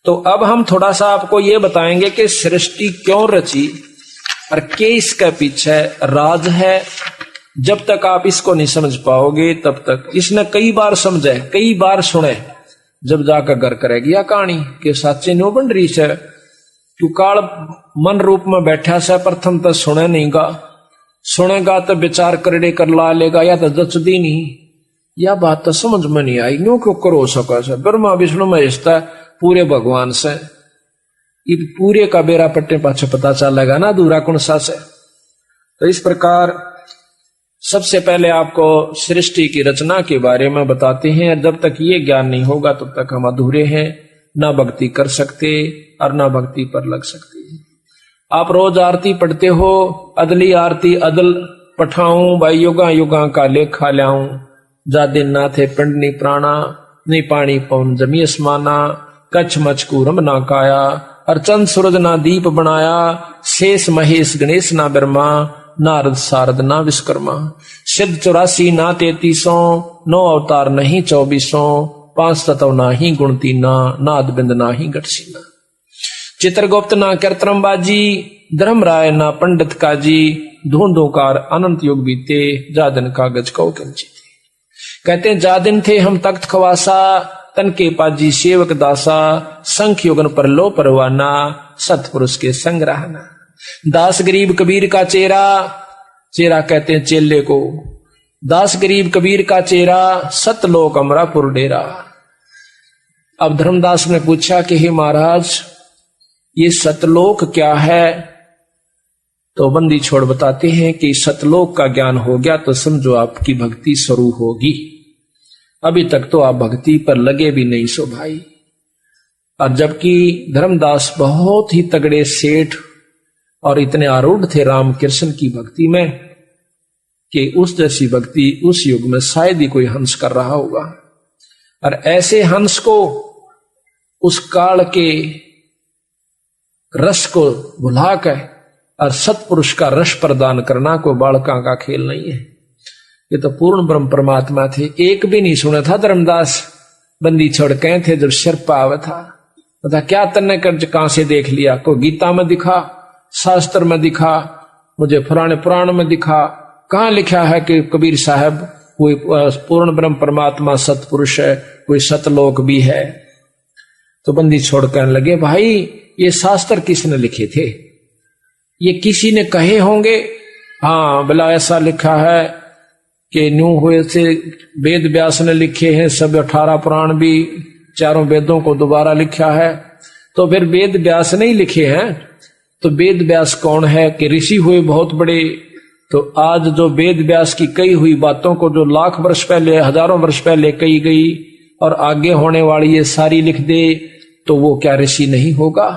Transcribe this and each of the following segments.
तो अब हम थोड़ा सा आपको ये बताएंगे कि सृष्टि क्यों रची और क्या इसके पीछे राज है। जब तक आप इसको नहीं समझ पाओगे तब तक, इसने कई बार समझे कई बार सुने, जब जाकर घर करेगी या कहानी के साचे नो बन रही है। क्यों काल मन रूप में बैठा से प्रथम तो सुने नहीं गा, सुनेगा तो विचार करड़े कर ला लेगा या तो जचदी नहीं, या बात तो समझ में नहीं आई। यूं क्यों करो सका से ब्रह्मा विष्णु महेश पूरे भगवान से, ये पूरे का बेरा पट्टे पाछे पता चलेगा ना दूरा कौन सा से। तो इस प्रकार सबसे पहले आपको सृष्टि की रचना के बारे में बताते हैं। जब तक ये ज्ञान नहीं होगा तब तक हम अधूरे हैं, ना भक्ति कर सकते और ना भक्ति पर लग सकते। आप रोज आरती पढ़ते हो, अदली आरती अदल पठाऊं भाई युगा युगा का लेखा ल्याऊं, जा दिन ना थे पिंड नी प्राणा, नी पानी पौन जमी असमाना, कच्छ मचकू रम ना काया, और चंद सूरज ना दीप बनाया, शेष महेश गणेश ना ब्रह्मा, नारद सारद ना विश्वकर्मा, सिद्ध 84 ना 33, 9 अवतार नहीं 24, 5 तत्व ना ही गुण तीना, नाद बिंद ना ही गठसीना, चित्रगुप्त ना कीर्तनबाजी, धर्मराय ना पंडित काजी, धूंधोकार अनंत युग बीते, जा दिन कागज को कंचिते। कहते हैं जा दिन थे हम तख्त खवासा, तन के पाजी सेवक दासा, संख युगन पर लो परवाना, सतपुरुष के संग रहना। दास गरीब कबीर का चेहरा, चेहरा कहते हैं चेले को, दास गरीब कबीर का चेहरा, सतलोक अमरापुर डेरा। अब धर्मदास ने पूछा कि हे महाराज ये सतलोक क्या है? तो बंदी छोड़ बताते हैं कि सतलोक का ज्ञान हो गया तो समझो आपकी भक्ति शुरू होगी। अभी तक तो आप भक्ति पर लगे भी नहीं सो भाई। और जबकि धर्मदास बहुत ही तगड़े सेठ और इतने आरूढ़ थे राम कृष्ण की भक्ति में कि उस जैसी भक्ति उस युग में शायद ही कोई हंस कर रहा होगा। और ऐसे हंस को उस काल के रस को भुला कर और सतपुरुष का रस प्रदान करना कोई बालका का खेल नहीं है। ये तो पूर्ण ब्रह्म परमात्मा थे। एक भी नहीं सुना था धर्मदास बंदी छोड़ कहे थे जब सिर पाव था, बता क्या तन्ने कर कहां से देख लिया? कोई गीता में दिखा, शास्त्र में दिखा, मुझे पुराने पुराण में दिखा, कहां लिखा है कि कबीर साहब कोई पूर्ण ब्रह्म परमात्मा सतपुरुष है, कोई सतलोक भी है? तो बंदी छोड़ कहने लगे भाई ये शास्त्र किसने लिखे थे? ये किसी ने कहे होंगे? हाँ भला ऐसा लिखा है कि न्यू हुए से वेद व्यास ने लिखे हैं, सब 18 पुराण भी, चारों वेदों को दोबारा लिखा है। तो फिर वेद व्यास नहीं लिखे हैं तो वेद व्यास कौन है? कि ऋषि हुए बहुत बड़े। तो आज जो वेद व्यास की कही हुई बातों को जो लाख वर्ष पहले हजारों वर्ष पहले कही गई और आगे होने वाली ये सारी लिख दे तो वो क्या ऋषि नहीं होगा?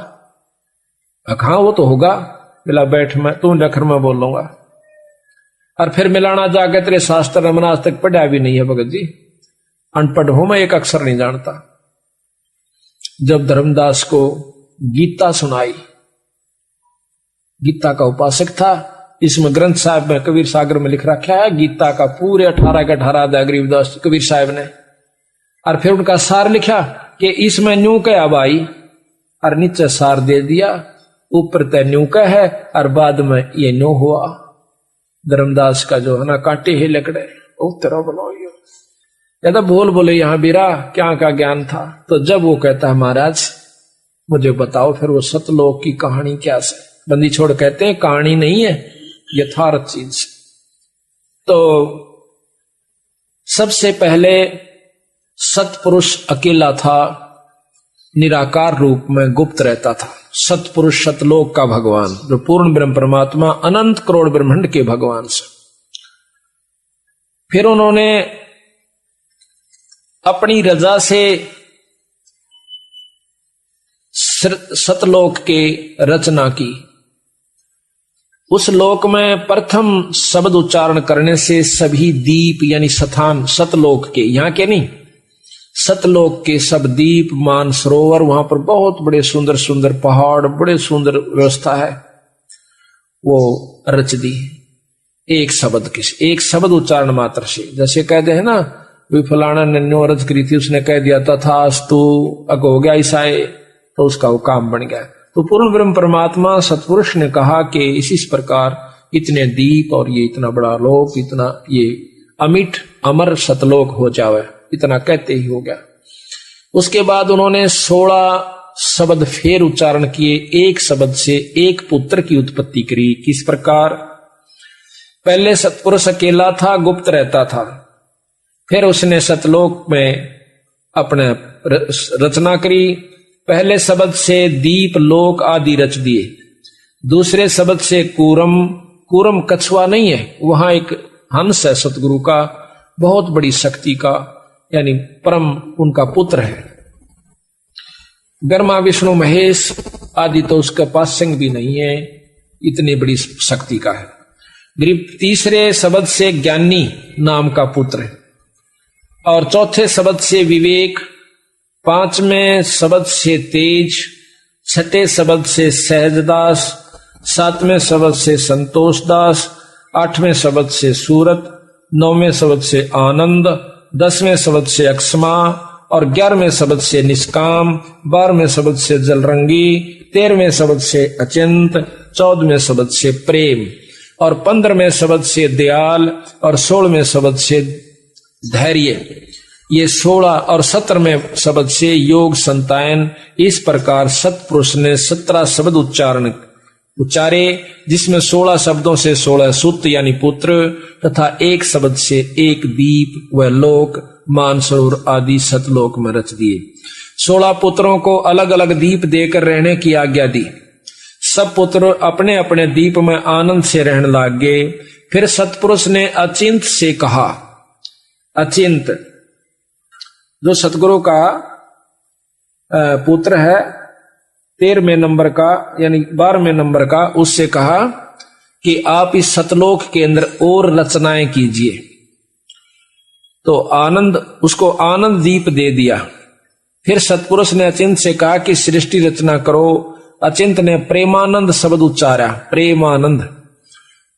हाँ वो तो होगा। मिला बैठ मैं तू लखर में बोल लूंगा। और फिर मिलाना जाके तेरे शास्त्र में आज तक पढ़ा भी नहीं है भगत जी, अनपढ़ हूं मैं, एक अक्षर नहीं जानता। जब धर्मदास को गीता सुनाई, गीता का उपासक था, इसमें ग्रंथ साहब में कबीर सागर में लिख रखा है गीता का पूरे 18 के 18 अध्याय गरीबदास कबीर साहब ने। और फिर उनका सार लिखा कि इसमें न्यू क्या भाई, और नीचे सार दे दिया, ऊपर तय न्यू का है और बाद में ये न्यू हुआ। धर्मदास का जो है ना काटे ही लकड़े ओ तेरा बोलो या तो बोल बोले यहाँ बीरा क्या का ज्ञान था। तो जब वो कहता है महाराज मुझे बताओ फिर वो सतलोक की कहानी क्या से? बंदी छोड़ कहते हैं कहानी नहीं है, यथार्थ चीज। तो सबसे पहले सतपुरुष अकेला था, निराकार रूप में गुप्त रहता था। सतपुरुष सतलोक का भगवान जो पूर्ण ब्रह्म परमात्मा अनंत करोड़ ब्रह्मांड के भगवान से। फिर उन्होंने अपनी रजा से सतलोक के रचना की। उस लोक में प्रथम शब्द उच्चारण करने से सभी दीप यानी स्थान सतलोक के, यहां के नहीं, सतलोक के सब दीप मान सरोवर, वहां पर बहुत बड़े सुंदर सुंदर पहाड़, बड़े सुंदर व्यवस्था है, वो रच दी एक शब्द उच्चारण मात्र से। जैसे कहते हैं ना भी फलाना ने न्यो रच करी थी, उसने कह दिया तथास्तु, अग हो गया ईसाए, तो उसका वो काम बन गया। तो पूर्ण ब्रह्म परमात्मा सतपुरुष ने कहा कि इस प्रकार इतने दीप और ये इतना बड़ा लोक, इतना ये अमिट अमर सतलोक हो जावे, इतना कहते ही हो गया। उसके बाद उन्होंने 16 शब्द फिर उच्चारण किए, एक शब्द से एक पुत्र की उत्पत्ति करी। किस प्रकार? पहले सतपुरुष अकेला था, गुप्त रहता था, फिर उसने सतलोक में अपने रचना करी। पहले शब्द से दीप लोक आदि रच दिए, दूसरे शब्द से कूरम, कूरम कछुआ नहीं है, वहां एक हंस है सतगुरु का, बहुत बड़ी शक्ति का, यानी परम उनका पुत्र है। ब्रह्मा विष्णु महेश आदि तो उसका पासंग भी नहीं है, इतनी बड़ी शक्ति का है। तीसरे शब्द से ज्ञानी नाम का पुत्र है, और चौथे शब्द से विवेक, पांचवें शब्द से तेज, छठे शब्द से सहजदास, सातवें शब्द से संतोषदास, आठवें शब्द से सूरत, नौवें शब्द से आनंद, 10वें शब्द से अक्षमा, और 11वें शब्द से निष्काम, 12वें शब्द से जलरंगी, 13वें शब्द से अचिंत, 14वें शब्द से प्रेम, और 15वें शब्द से दयाल, और 16वें शब्द से धैर्य। ये 16 और 17वें शब्द से योग संतायन। इस प्रकार सतपुरुष ने 17 शब्द उच्चारे, जिसमें 16 शब्दों से 16 सुत यानी पुत्र, तथा एक शब्द से एक दीप व लोक मानसरोवर आदि सतलोक में रच दिए। 16 पुत्रों को अलग अलग दीप देकर रहने की आज्ञा दी। सब पुत्र अपने अपने दीप में आनंद से रहने लग गए। फिर सतपुरुष ने अचिंत से कहा, अचिंत जो सतगुरु का पुत्र है 13वें नंबर का यानी 12वें नंबर का, उससे कहा कि आप इस सतलोक के अंदर और रचनाएं कीजिए। तो आनंद, उसको आनंद दीप दे दिया। फिर सतपुरुष ने अचिंत से कहा कि सृष्टि रचना करो। अचिंत ने प्रेमानंद शब्द उच्चारा, प्रेमानंद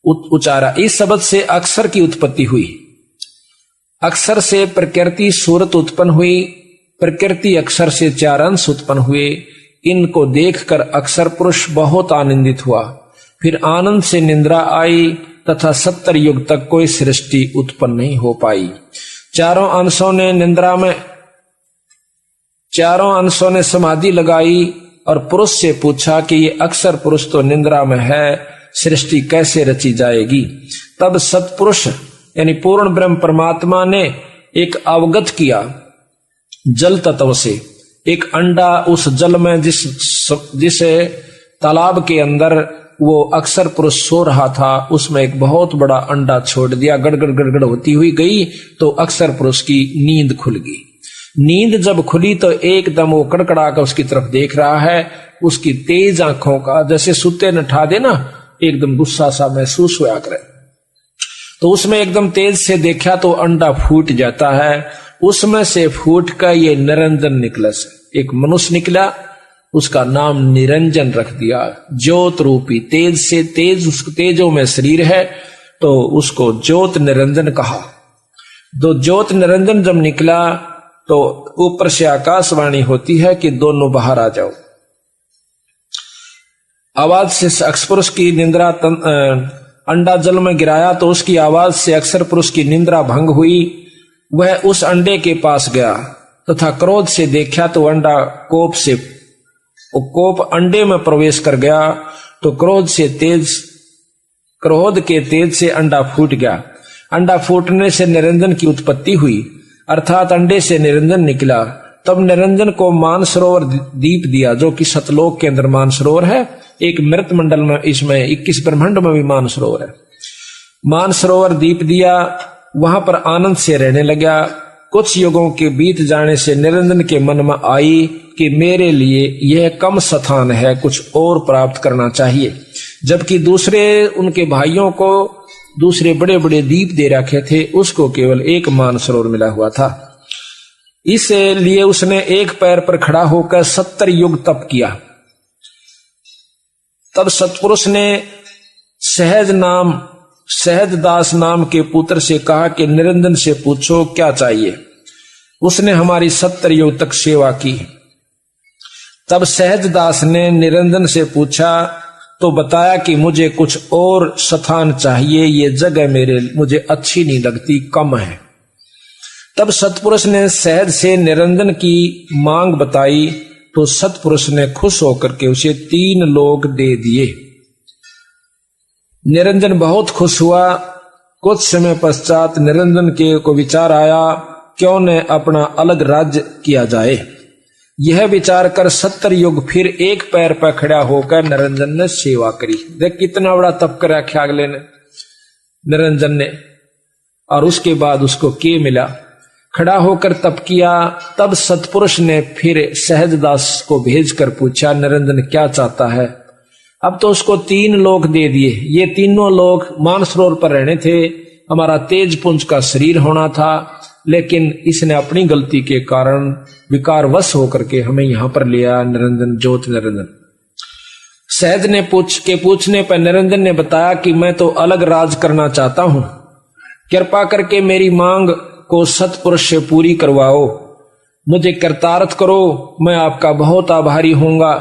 उच्चारा। इस शब्द से अक्षर की उत्पत्ति हुई। अक्षर से प्रकृति सूरत उत्पन्न हुई, प्रकृति अक्षर से 4 अंश उत्पन्न हुए। इनको देखकर अक्षर पुरुष बहुत आनंदित हुआ। फिर आनंद से निद्रा आई तथा 70 युग तक कोई सृष्टि उत्पन्न नहीं हो पाई। चारों अंशों ने समाधि लगाई और पुरुष से पूछा कि ये अक्षर पुरुष तो निद्रा में है, सृष्टि कैसे रची जाएगी। तब सतपुरुष यानी पूर्ण ब्रह्म परमात्मा ने एक अवगत किया जल तत्व से। एक अंडा उस जल में जिस तालाब के अंदर वो अक्षर पुरुष सो रहा था, उसमें एक बहुत बड़ा अंडा छोड़ दिया। गड़गड़ गड़गड़ होती हुई गई तो अक्षर पुरुष की नींद खुल गई। नींद जब खुली तो एकदम वो कड़कड़ा कर उसकी तरफ देख रहा है। उसकी तेज आंखों का जैसे सुते न ठा दे ना, एकदम गुस्सा सा महसूस हुआ करे। तो उसमें एकदम तेज से देखा तो अंडा फूट जाता है। उसमें से फूट कर ये निरंजन निकला। एक मनुष्य निकला, उसका नाम निरंजन रख दिया। ज्योत रूपी तेज से, तेज उसको तेजों में शरीर है तो उसको ज्योत निरंजन कहा। तो ज्योत निरंजन जब निकला तो ऊपर से आकाशवाणी होती है कि दोनों बाहर आ जाओ। आवाज से अक्षर पुरुष की निंद्रा अंडा जल में गिराया तो उसकी आवाज से अक्षर पुरुष की निंद्रा भंग हुई। वह उस अंडे के पास गया तथा क्रोध से देखा तो अंडा कोप अंडे में प्रवेश कर गया। तो क्रोध के तेज से अंडा फूट गया। अंडा फूटने से निरंजन की उत्पत्ति हुई, अर्थात अंडे से निरंजन निकला। तब निरंजन को मानसरोवर दीप दिया, जो कि सतलोक के अंदर मानसरोवर है। एक मृत मंडल में इसमें 21 ब्रह्मांड में भी मानसरोवर है। मानसरोवर दीप दिया, वहां पर आनंद से रहने लगा। कुछ युगों के बीत जाने से निरंजन के मन में आई कि मेरे लिए यह कम स्थान है, कुछ और प्राप्त करना चाहिए। जबकि दूसरे उनके भाइयों को दूसरे बड़े बड़े दीप दे रखे थे, उसको केवल एक मानसरोवर मिला हुआ था। इसलिए उसने एक पैर पर खड़ा होकर 70 युग तप किया। तब सतपुरुष ने सहजदास नाम के पुत्र से कहा कि निरंजन से पूछो क्या चाहिए। उसने हमारी 70 युग तक सेवा की। तब सहजदास ने निरंजन से पूछा तो बताया कि मुझे कुछ और स्थान चाहिए, ये जगह मुझे अच्छी नहीं लगती, कम है। तब सतपुरुष ने सहज से निरंजन की मांग बताई तो सतपुरुष ने खुश होकर के उसे 3 लोक दे दिए। निरंजन बहुत खुश हुआ। कुछ समय पश्चात निरंजन के को विचार आया क्यों न अपना अलग राज्य किया जाए। यह विचार कर 70 युग फिर एक पैर पर खड़ा होकर निरंजन ने सेवा करी। देख कितना बड़ा तप कर रखा अगले ने, निरंजन ने। और उसके बाद उसको के मिला, खड़ा होकर तप किया। तब सतपुरुष ने फिर सहजदास को भेजकर पूछा निरंजन क्या चाहता है। अब तो उसको 3 लोक दे दिए। ये तीनों लोग मानसरोवर पर रहने थे, हमारा तेज पुंज का शरीर होना था, लेकिन इसने अपनी गलती के कारण विकारवश होकर के हमें यहां पर लिया। निरंजन ज्योत निरंजन सहज ने पूछने पर निरंजन ने बताया कि मैं तो अलग राज करना चाहता हूं, कृपा करके मेरी मांग को सतपुरुष से पूरी करवाओ, मुझे कृतार्थ करो, मैं आपका बहुत आभारी होऊंगा।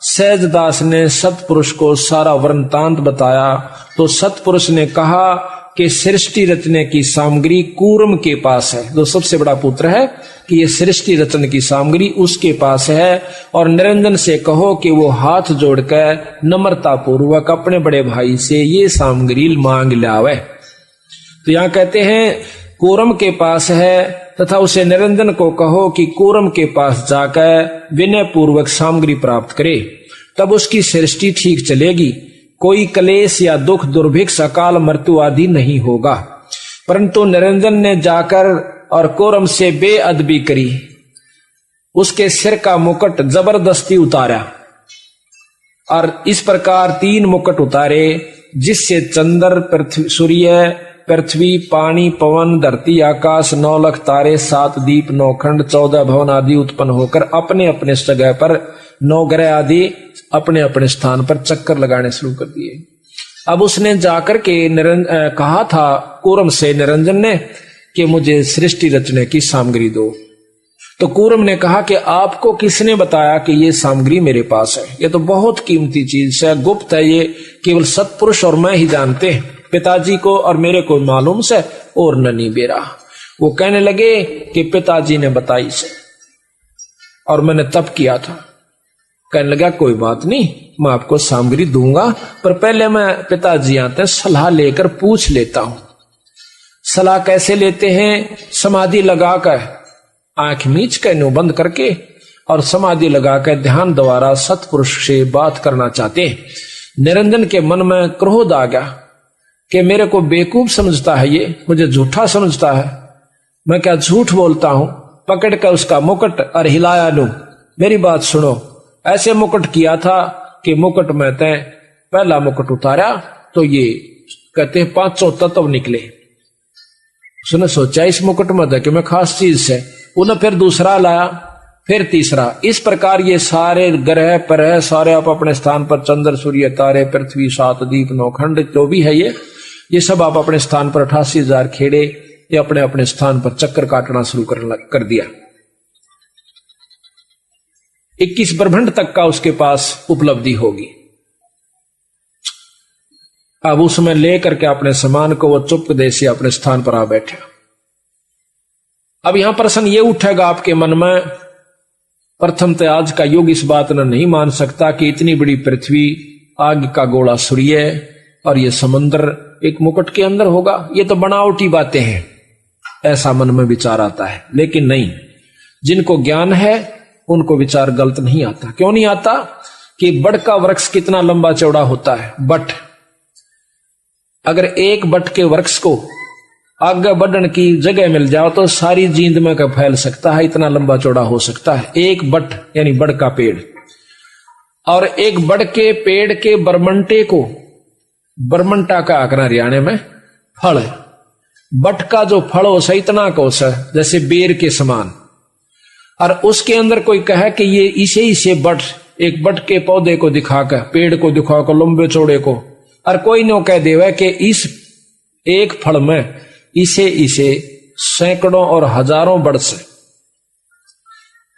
सहजदास ने सतपुरुष को सारा वृत्तांत बताया तो सतपुरुष ने कहा कि सृष्टि रचने की सामग्री कूर्म के पास है, जो सबसे बड़ा पुत्र है, कि ये सृष्टि रचन की सामग्री उसके पास है। और निरंजन से कहो कि वो हाथ जोड़कर नम्रता पूर्वक अपने बड़े भाई से ये सामग्री मांग लावे। तो यहाँ कहते हैं कूर्म के पास है, तथा उसे निरंजन को कहो कि कूर्म के पास जाकर विनय पूर्वक सामग्री प्राप्त करे, तब उसकी सृष्टि ठीक चलेगी, कोई क्लेश या दुख दुर्भिक्ष अकाल मृत्यु आदि नहीं होगा। परंतु निरंजन ने जाकर और कूर्म से बेअदबी करी, उसके सिर का मुकुट जबरदस्ती उतारा और इस प्रकार 3 मुकुट उतारे, जिससे चंद्र पृथ्वी सूर्य पृथ्वी पानी पवन धरती आकाश 9 लाख तारे 7 दीप 9 खंड 14 भवन आदि उत्पन्न होकर अपने अपने जगह पर 9 ग्रह आदि अपने अपने स्थान पर चक्कर लगाने शुरू कर दिए। अब उसने जाकर के कहा था कूर्म से निरंजन ने कि मुझे सृष्टि रचने की सामग्री दो। तो कूर्म ने कहा कि आपको किसने बताया कि ये सामग्री मेरे पास है, ये तो बहुत कीमती चीज है, गुप्त है, ये केवल सतपुरुष और मैं ही जानते हैं, पिताजी को और मेरे को मालूम से और ननी बेरा। वो कहने लगे कि पिताजी ने बताई से और मैंने तप किया था। कहने लगा कोई बात नहीं, मैं आपको सामग्री दूंगा, पर पहले मैं पिताजी आते सलाह लेकर पूछ लेता हूं। सलाह कैसे लेते हैं? समाधि लगाकर, आंख मीच कर नो बंद करके और समाधि लगाकर ध्यान द्वारा सतपुरुष से बात करना चाहते हैं। निरंजन के मन में क्रोध आ गया कि मेरे को बेवकूफ समझता है, ये मुझे झूठा समझता है, मैं क्या झूठ बोलता हूं। पकड़ कर उसका मुकुट और हिलाया लूं। मेरी बात सुनो, ऐसे मुकुट किया था कि मुकुट में तय पहला मुकुट उतारा तो ये कहते हैं 500 तत्व निकले। उसने सोचा इस मुकुट में कि मैं खास चीज से, उन्हें फिर दूसरा लाया, फिर तीसरा। इस प्रकार ये सारे ग्रह पर सारे आप अपने स्थान पर, चंद्र सूर्य तारे पृथ्वी 7 दीप 9 खंड जो भी है ये सब आप अपने स्थान पर 88,000 खेड़े ये अपने अपने स्थान पर चक्कर काटना शुरू कर दिया। 21 ब्रह्मांड तक का उसके पास उपलब्धि होगी। अब उसमें लेकर के अपने सामान को वो चुपके से अपने स्थान पर आ बैठा। अब यहां प्रश्न ये उठेगा आपके मन में, प्रथम तो आज का युग इस बात ने नहीं मान सकता कि इतनी बड़ी पृथ्वी, आग का गोला सूर्य और ये समुद्र एक मुकुट के अंदर होगा, ये तो बनावटी बातें हैं, ऐसा मन में विचार आता है। लेकिन नहीं, जिनको ज्ञान है उनको विचार गलत नहीं आता। क्यों नहीं आता? कि बड़ का वृक्ष कितना लंबा चौड़ा होता है, बट अगर एक बट के वृक्ष को आगे बढ़ने की जगह मिल जाओ तो सारी जींद में का फैल सकता है, इतना लंबा चौड़ा हो सकता है एक बट, यानी बड़ का पेड़। और एक बड़ के पेड़ के बरमंटे को, बरमंटा का आकरा हरियाणा में फल है, बट का जो फल हो सा इतना कोस है जैसे बेर के समान, और उसके अंदर कोई कहे कि ये इसे बट, एक बट के पौधे को दिखाकर, पेड़ को दिखाकर लंबे चौड़े को, और कोई नो कह देवे कि इस एक फल में इसे सैकड़ों और हजारों वर्ष,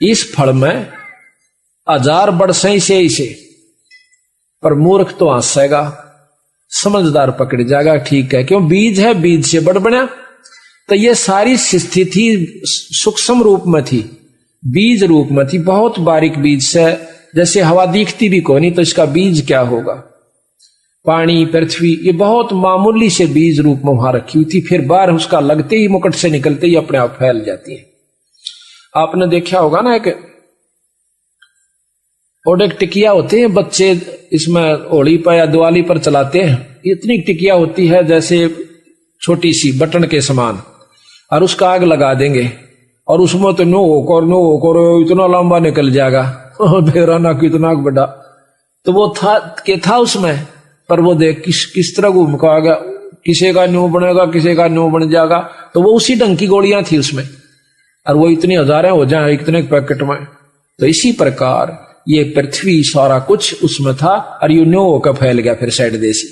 इस फल में 1000 बरसें से पर मूर्ख तो हंसेगा, समझदार पकड़ जाएगा। ठीक है, क्यों? बीज है, बीज से बड़ बना। तो ये सारी स्थिति सूक्ष्म रूप में थी, बीज रूप में थी, बहुत बारीक बीज से। जैसे हवा दिखती भी कोई नहीं तो इसका बीज क्या होगा? पानी, पृथ्वी, ये बहुत मामूली से बीज रूप में वहां रखी हुई थी। फिर बाहर उसका लगते ही, मुकुट से निकलते ही अपने आप फैल जाती है। आपने देखा होगा ना, एक ओडेक टिकिया होते हैं बच्चे, इसमें होली पर या दिवाली पर चलाते हैं। इतनी टिकिया होती है जैसे छोटी सी बटन के समान, और उसका आग लगा देंगे और उसमें तो नो होकर इतना लंबा निकल जाएगा बेराना कितना बड़ा। तो वो था उसमें, पर वो देख किस तरह घूम का आ गया, किसी का न्यू बनेगा, किसी का न्यू बन जाएगा। तो वो उसी ढंग की गोलियां थी उसमें, और वो इतनी हजारें हो जाए इतने पैकेट में। तो इसी प्रकार ये पृथ्वी सारा कुछ उसमें था, और यू न्यू होकर फैल गया फिर साइड देसी,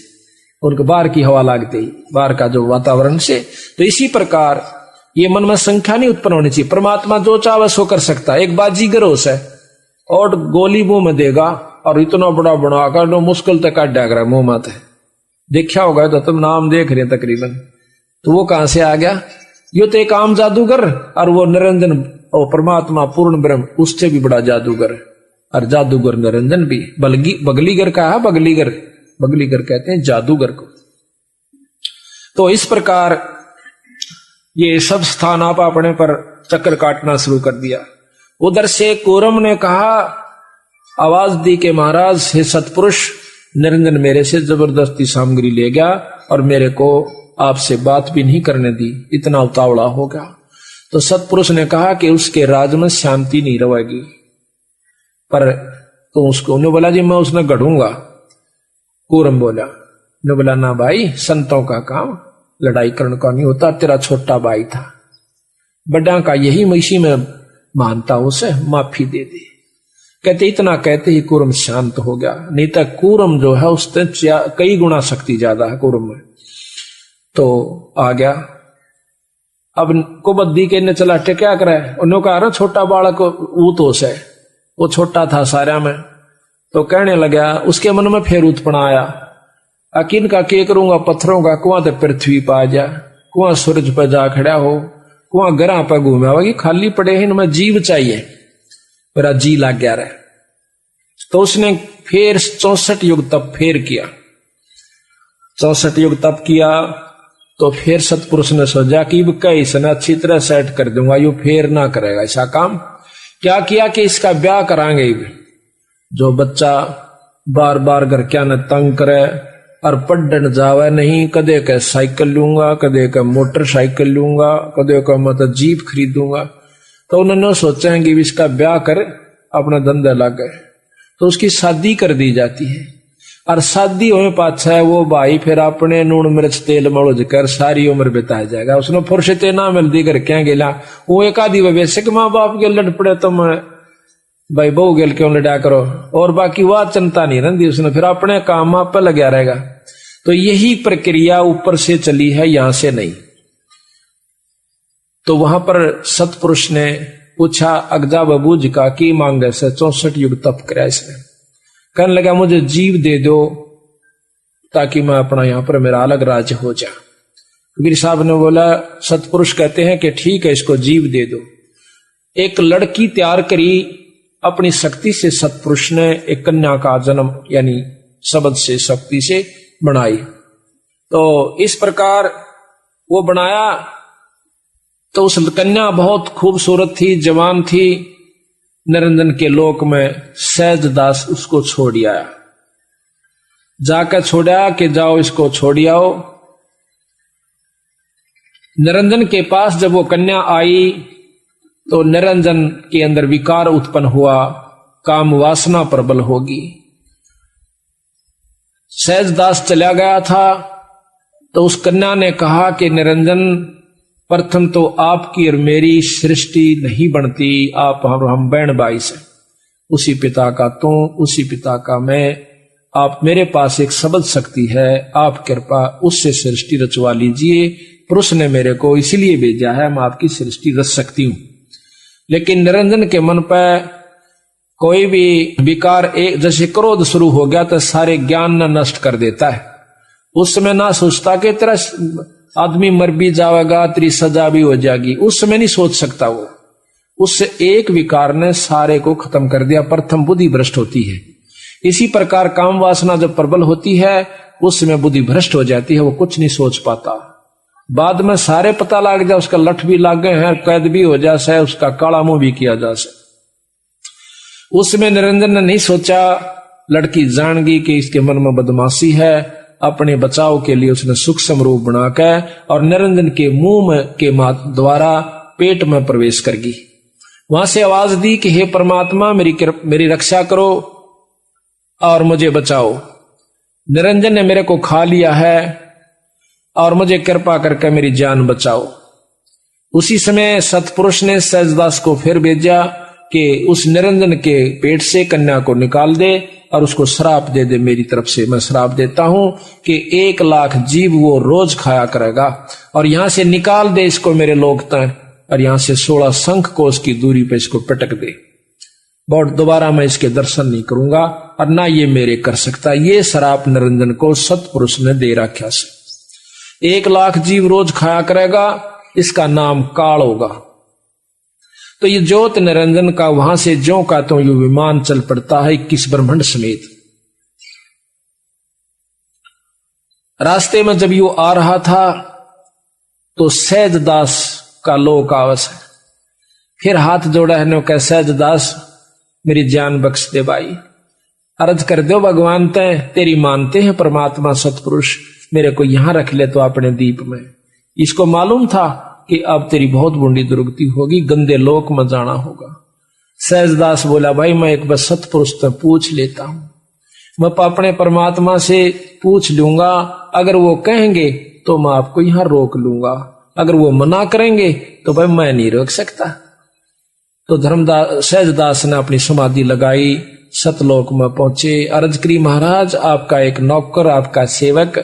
उनके बाहर की हवा लागते ही, बाहर का जो वातावरण से। तो इसी प्रकार ये मन में संख्या नहीं उत्पन्न होनी चाहिए। परमात्मा जो चाहे सो कर सकता है। एक बाजीगर होश है और गोली मुंह में देगा और इतना बड़ा बनाकर नो मुश्किल तक काट डाग रहा मुंह माते, देखा होगा तो तुम नाम देख रहे तकरीबन। तो वो कहां से आ गया? यो तो एक आम जादूगर, और वो निरंजन और परमात्मा पूर्ण ब्रह्म उससे भी बड़ा जादूगर, और जादूगर निरंजन भी। बगलीगर का है, बगलीगर कहते हैं जादूगर को। तो इस प्रकार ये सब स्थान आप अपने पर चक्कर काटना शुरू कर दिया। उधर से कूरम ने कहा, आवाज दी कि महाराज हे सतपुरुष, निरंजन मेरे से जबरदस्ती सामग्री ले गया और मेरे को आपसे बात भी नहीं करने दी, इतना उतावला हो गया। तो सतपुरुष ने कहा कि उसके राज में शांति नहीं रहेगी, पर तो उसको उन्होंने बोला जी मैं उसने गढ़ूंगा। कूरम बोला, ने बोला ना भाई, संतों का काम लड़ाई करने का नहीं होता, तेरा छोटा भाई था, बड़ा का यही इसी में मानता, उसे माफी दे दे। कहते इतना कहते ही कूरम शांत हो गया, नहीं तो कूरम जो है उससे कई गुना शक्ति ज्यादा है कूरम में। तो आ गया, अब कुबद्दी के ने चला क्या करे, उन्होंने कहा ना छोटा बालक वो तो है, वो छोटा था सारा में। तो कहने लगा, उसके मन में फिर उत्पन्न आया, अकिन का के करूंगा, पत्थरों का कुआं तो पृथ्वी पा जा, कुआं सूरज पर जा खड़ा हो, कुआं गरा पर घूमे होगी, खाली पड़े हैं, इनमें जीव चाहिए, मेरा जी लग गया रहे। तो उसने फिर 64 युग तप फिर किया, 64 युग तप किया। तो फिर सतपुरुष ने सोचा कि इसने अच्छी तरह सेट कर दूंगा, यू फिर ना करेगा ऐसा काम। क्या किया कि इसका ब्याह करांगे। जो बच्चा बार बार घर क्या न तंग करे और पढ़ने जावे नहीं, कदे के साइकिल लूंगा, कदे का मोटरसाइकिल लूंगा, कदे का मतलब जीप खरीदूंगा। तो उन्होंने सोचा है कि इसका ब्याह कर अपना धंधा लग गए। तो उसकी शादी कर दी जाती है, और शादी होने पाछा है वो भाई फिर अपने नून मिर्च तेल मौज कर सारी उम्र बिता जाएगा। उसने फुर्सते ना मिलती कर क्या गेला, वो एक आदि बेसिक माँ बाप के लड़ पड़े, तुम भाई बहू गेल क्यों लड़ा करो, और बाकी वह चिंता नहीं रहती, उसने फिर अपने काम पर लगा रहेगा। तो यही प्रक्रिया ऊपर से चली है, यहां से नहीं। तो वहां पर सतपुरुष ने पूछा अगजा बबूज का की मांगे से 64 युग तप कराया इसने। कहने लगा मुझे जीव दे दो ताकि मैं अपना यहां पर मेरा अलग राज्य हो जाए। वीर साहब ने बोला, सतपुरुष कहते हैं कि ठीक है इसको जीव दे दो। एक लड़की तैयार करी अपनी शक्ति से, सतपुरुष ने एक कन्या का जन्म यानी शब्द से शक्ति से बनाई। तो इस प्रकार वो बनाया। तो उस कन्या बहुत खूबसूरत थी, जवान थी। निरंजन के लोक में सहज दास उसको छोड़ आया, जाकर छोड़ा कि जाओ इसको छोड़ आओ। निरंजन के पास जब वो कन्या आई तो निरंजन के अंदर विकार उत्पन्न हुआ, काम वासना प्रबल होगी। सहजदास चला गया था तो उस कन्या ने कहा कि निरंजन, प्रथम तो आपकी और मेरी सृष्टि नहीं बनती, आप हम बहन भाई से, उसी पिता का तू, उसी पिता का मैं। आप मेरे पास एक शब्द शक्ति है, आप कृपा उससे सृष्टि रचवा लीजिए। पुरुष ने मेरे को इसीलिए भेजा है, मैं आपकी सृष्टि रच सकती हूं। लेकिन निरंजन के मन पर कोई भी विकार एक जैसे क्रोध शुरू हो गया तो सारे ज्ञान न नष्ट कर देता है। उस समय ना सोचता कि तेरा आदमी मर भी जाएगा, तेरी सजा भी हो जाएगी, उस समय नहीं सोच सकता वो। उससे एक विकार ने सारे को खत्म कर दिया। प्रथम बुद्धि भ्रष्ट होती है। इसी प्रकार काम वासना जब प्रबल होती है उस समय बुद्धि भ्रष्ट हो जाती है, वो कुछ नहीं सोच पाता। बाद में सारे पता लग जाए, उसका लठ भी लग गए हैं, कैद भी हो जाए, उसका काला मुंह भी किया जा सके। उसमें निरंजन ने नहीं सोचा, लड़की जान गई कि इसके मन में बदमाशी है। अपने बचाव के लिए उसने सूक्ष्म रूप बनाकर और निरंजन के मुंह के द्वारा पेट में प्रवेश कर गई। वहां से आवाज दी कि हे परमात्मा, मेरी रक्षा करो और मुझे बचाओ। निरंजन ने मेरे को खा लिया है और मुझे कृपा करके मेरी जान बचाओ। उसी समय सतपुरुष ने सहजदास को फिर भेजा कि उस निरंजन के पेट से कन्या को निकाल दे और उसको श्राप दे दे। मेरी तरफ से मैं श्राप देता हूं कि 1 लाख जीव वो रोज खाया करेगा और यहां से निकाल दे इसको मेरे लोक तक, और यहां से 16 शंख कोस की दूरी पे इसको पटक दे। बहुत दोबारा मैं इसके दर्शन नहीं करूंगा और ना ये मेरे कर सकता। ये श्राप निरंजन को सतपुरुष ने दे रखा से 1 लाख जीव रोज खाया करेगा, इसका नाम काल होगा। तो ये ज्योत निरंजन का वहां से ज्यों का तो ये विमान चल पड़ता है 21 ब्रह्मांड समेत। रास्ते में जब यू आ रहा था तो सहजदास का लोक आवस है। फिर हाथ जोड़ा है नो कह, सहजदास मेरी जान बख्श दे भाई, अर्ज कर दो भगवान तय तेरी मानते हैं परमात्मा सतपुरुष, मेरे को यहां रख ले तो अपने दीप में। इसको मालूम था कि अब तेरी बहुत बूंदी दुर्गति होगी, गंदे लोक में जाना होगा। सहजदास बोला भाई मैं एक बार सतपुरुष से पूछ लेता हूं, मैं अपने परमात्मा से पूछ लूंगा, अगर वो कहेंगे तो मैं आपको यहां रोक लूंगा, अगर वो मना करेंगे तो भाई मैं नहीं रोक सकता। तो सहजदास ने अपनी समाधि लगाई, सतलोक में पहुंचे। अर्ज करी महाराज आपका एक नौकर, आपका सेवक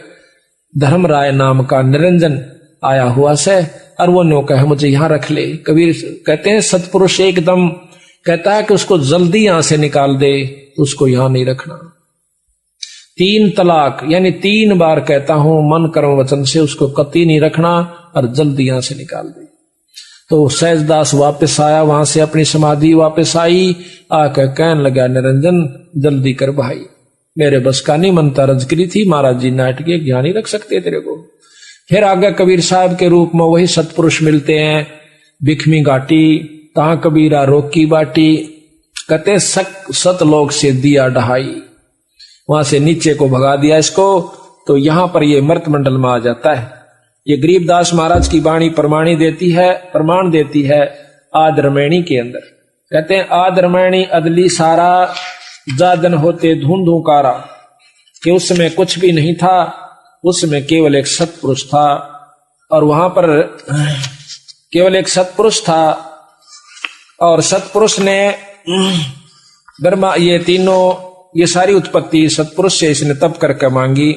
धर्मराय नाम का निरंजन आया हुआ से, और वो नौका है मुझे यहां रख ले। कबीर कहते हैं सतपुरुष एकदम कहता है कि उसको जल्दी यहां से निकाल दे, उसको यहां नहीं रखना। 3 तलाक यानी 3 बार कहता हूं मन कर्म वचन से उसको कतई नहीं रखना और जल्दी यहां से निकाल दे। तो सहजदास वापस आया, वहां से अपनी समाधि वापस आई, आकर कहने लगा निरंजन जल्दी कर भाई, मेरे बस का नहीं मनता। रज करी थी महाराज जी नाट के ज्ञान नहीं रख सकते तेरे को। फिर आगे कबीर साहब के रूप में वही सतपुरुष मिलते हैं, भिखमी घाटी तहां कबीरा रोकी बाटी। कहते सतलोक से दिया ढहाई, वहां से नीचे को भगा दिया इसको, तो यहां पर ये मर्त मंडल में आ जाता है। ये गरीबदास महाराज की वाणी प्रमाण देती है आद रमैणी के अंदर। कहते हैं आद रमैणी अदली सारा जादन होते धूंधू कारा, कि उसमें कुछ भी नहीं था, उसमें केवल एक सतपुरुष था। और वहां पर केवल एक सतपुरुष था और सतपुरुष ने ब्रह्मा ये तीनों ये सारी उत्पत्ति सतपुरुष से इसने तप करके मांगी।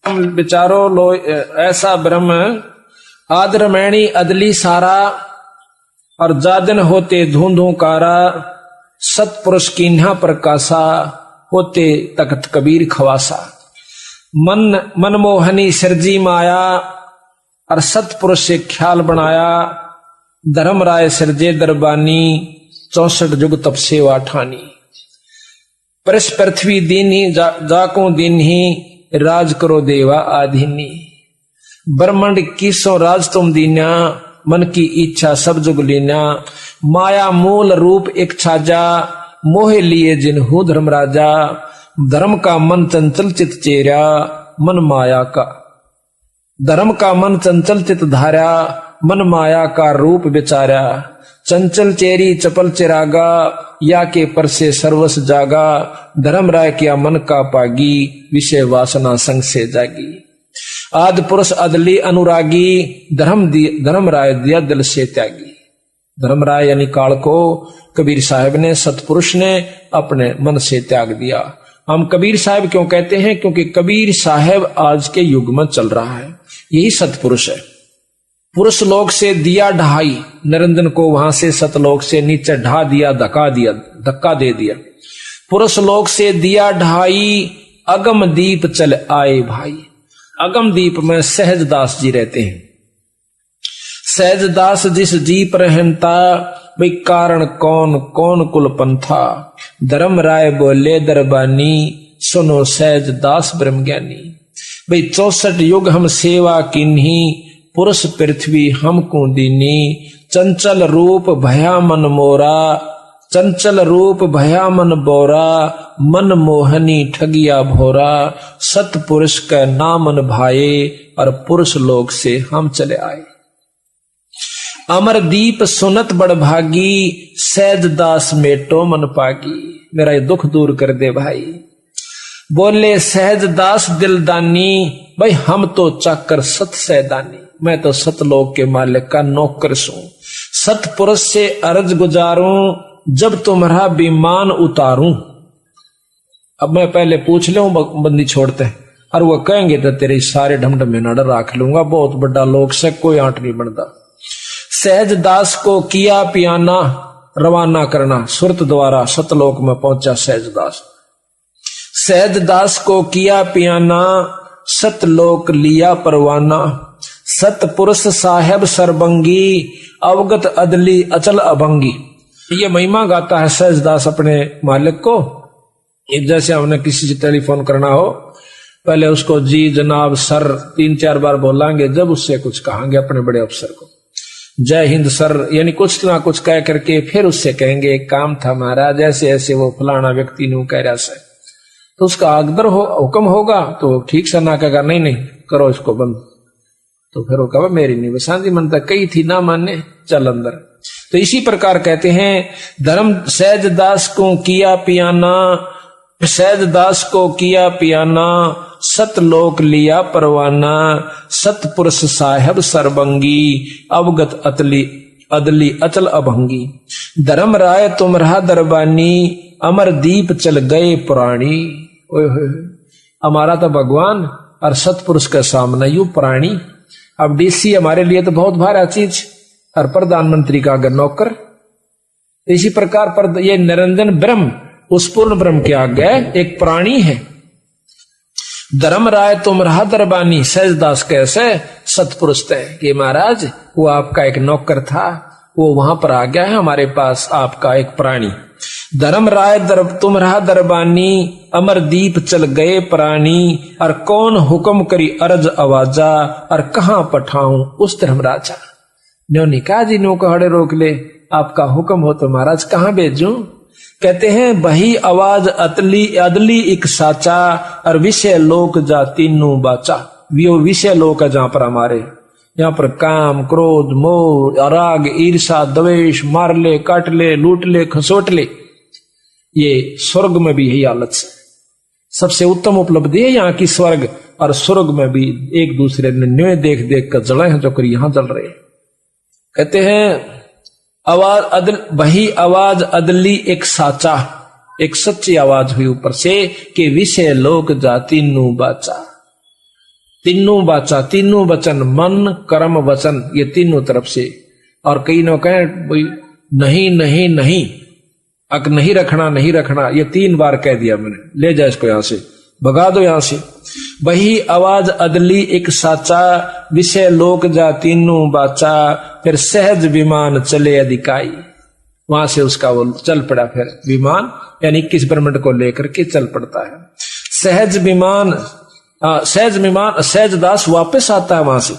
विचारो लो ऐसा ब्रह्म आदरमैणी अदली सारा और जादन होते धूंधू कारा, सतपुरुष कीन्हा प्रकाशा होते तख्त कबीर खवासा। मनमोहनी सिरजी माया और सतपुरुष से ख्याल बनाया, धर्मराय सिरजे दरबानी 64 जुग तप सेवा ठानी। परस पृथ्वी दीनी जाको दिन ही राज करो देवा आधीनी। ब्रह्मांड कीसो राज तुम दीना, मन की इच्छा सब जुग लीना। माया मूल रूप एक छाजा, मोहे लिए जिन्हू धर्मराजा। धर्म का मन चंचल चित चेरा, मन माया का धर्म का मन चंचल चित धारा, मन माया का रूप विचारा। चंचल चेरी चपल चिरागा, या के पर से सर्वस जागा। धर्म राय किया मन का पागी, विषय वासना संग से जागी। आदि पुरुष अदली अनुरागी, धर्म राय दिया दिल से त्यागी। धर्म राय यानी काल को कबीर साहब ने सतपुरुष ने अपने मन से त्याग दिया। हम कबीर साहब क्यों कहते हैं? क्योंकि कबीर साहब आज के युग में चल रहा है, यही सतपुरुष है। पुरुष लोक से दिया ढाई, निरंजन को वहां से सतलोक से नीचे ढा दिया, धक्का दे दिया। पुरुष लोक से दिया ढाई, अगम दीप चल आए भाई। अगम दीप में सहजदास जी रहते हैं। सहजदास जिस जीप रहता, भाई कारण कौन कौन कुल पंथा। धर्म राय बोले दरबानी, सुनो सहजदास ब्रह्म ज्ञानी। भाई 64 युग हम सेवा किन्ही, पुरुष पृथ्वी हमको दीनी। चंचल रूप भया मन मोरा, चंचल रूप भया मन बोरा। मन मोहनी ठगिया भोरा, सतपुरुष का नामन भाए। और पुरुष लोक से हम चले आए। अमरदीप सुनत बड़भागी, सहजदास मेटो मन पागी। मेरा ये दुख दूर कर दे भाई। बोले सहजदास दिलदानी, भाई हम तो चाकर सत सैदानी। मैं तो सतलोक के मालिक का नौकर सू। सतपुरुष से अर्ज गुजारूं, जब तुम्हारा विमान उतारूं। अब मैं पहले पूछ लूं, बंदी छोड़ते हैं और वो कहेंगे तो तेरे सारे ढमढमे नड़ राख लूंगा। बहुत बड़ा लोक से कोई आंट नहीं बनता। सहजदास को किया पियाना, रवाना करना। सुरत द्वारा सतलोक में पहुंचा सहजदास। सहजदास को किया पियाना, सतलोक लिया परवाना। सतपुरुष साहेब सरबंगी, अवगत अदली अचल अभंगी। ये महिमा गाता है सहजदास अपने मालिक को। जैसे हमने किसी से टेलीफोन करना हो, पहले उसको जी जनाब सर 3-4 बार बोलांगे, जब उससे कुछ कहांगे अपने बड़े अफसर को जय हिंद सर, यानी कुछ ना कुछ कह करके फिर उससे कहेंगे एक काम था महाराज, ऐसे ऐसे वो फलाना व्यक्ति ने कह रहा से, तो उसका अकदर हुक्म होगा तो ठीक से ना कहेगा नहीं नहीं करो इसको बंद, तो फिर वो कहा मेरी नहीं बसांदी मनता कही थी ना माने चल अंदर। तो इसी प्रकार कहते हैं धर्म सहजदास को किया पियाना, सहजदास को किया पियाना, सतलोक लिया परवाना। सतपुरुष साहेब सरबंगी, अवगत अदली अचल अभंगी। धर्म राय तुमरा दरबानी, अमर दीप चल गए पुराणी। हमारा तो भगवान और सतपुरुष के सामने यू प्राणी। अब डीसी हमारे लिए तो बहुत भारी चीज, और प्रधानमंत्री का अगर नौकर। इसी प्रकार पर ये निरंजन ब्रह्म उस पूर्ण ब्रह्म के आगे एक प्राणी है। धर्म राय तुम रहा दरबानी, सहजदास कैसे सतपुरुष तय कि महाराज वो आपका एक नौकर था, वो वहां पर आ गया है हमारे पास, आपका एक प्राणी। धर्म राय तुम रहा दरबानी, अमर दीप चल गए प्राणी। और कौन हुक्म करी अर्ज आवाजा, और कहां पठाऊं उस धर्मराजा। न्यो निकाह जी नो कहड़े रोक ले, आपका हुक्म हो तो महाराज कहां भेजूं। कहते हैं बही आवाज अदली एक साचा, और विषय लोक जा तीनों बाचा। वो विषय लोक है जहां पर हमारे यहाँ पर काम क्रोध मोह राग ईर्षा द्वेष मार ले काट ले लूट ले खसोट ले, ये स्वर्ग में भी यही हालत है। सबसे उत्तम उपलब्धि है यहाँ की स्वर्ग, और स्वर्ग में भी एक दूसरे ने न्योय देख देख कर जले हैं जो कर यहां जल रहे। कहते हैं वही आवाज अदली एक साचा, एक सच्ची आवाज हुई ऊपर से कि विषय लोक जा तीनों बाचा। तीनों बाचा, तीनों वचन मन कर्म वचन, ये तीनों तरफ से। और कई न कहे नहीं नहीं नहीं, अक नहीं रखना नहीं रखना, ये 3 बार कह दिया मैंने, ले जाए इसको यहां से, भगा दो यहां से। वही आवाज अदली एक साचा, विषय लोक जा तीनों बाचा। फिर सहज विमान चले अधिकाई, वहां से उसका वो चल पड़ा फिर विमान, यानी 21 ब्रह्मंड को लेकर के चल पड़ता है। सहज विमान सहजदास वापस आता है वहां से।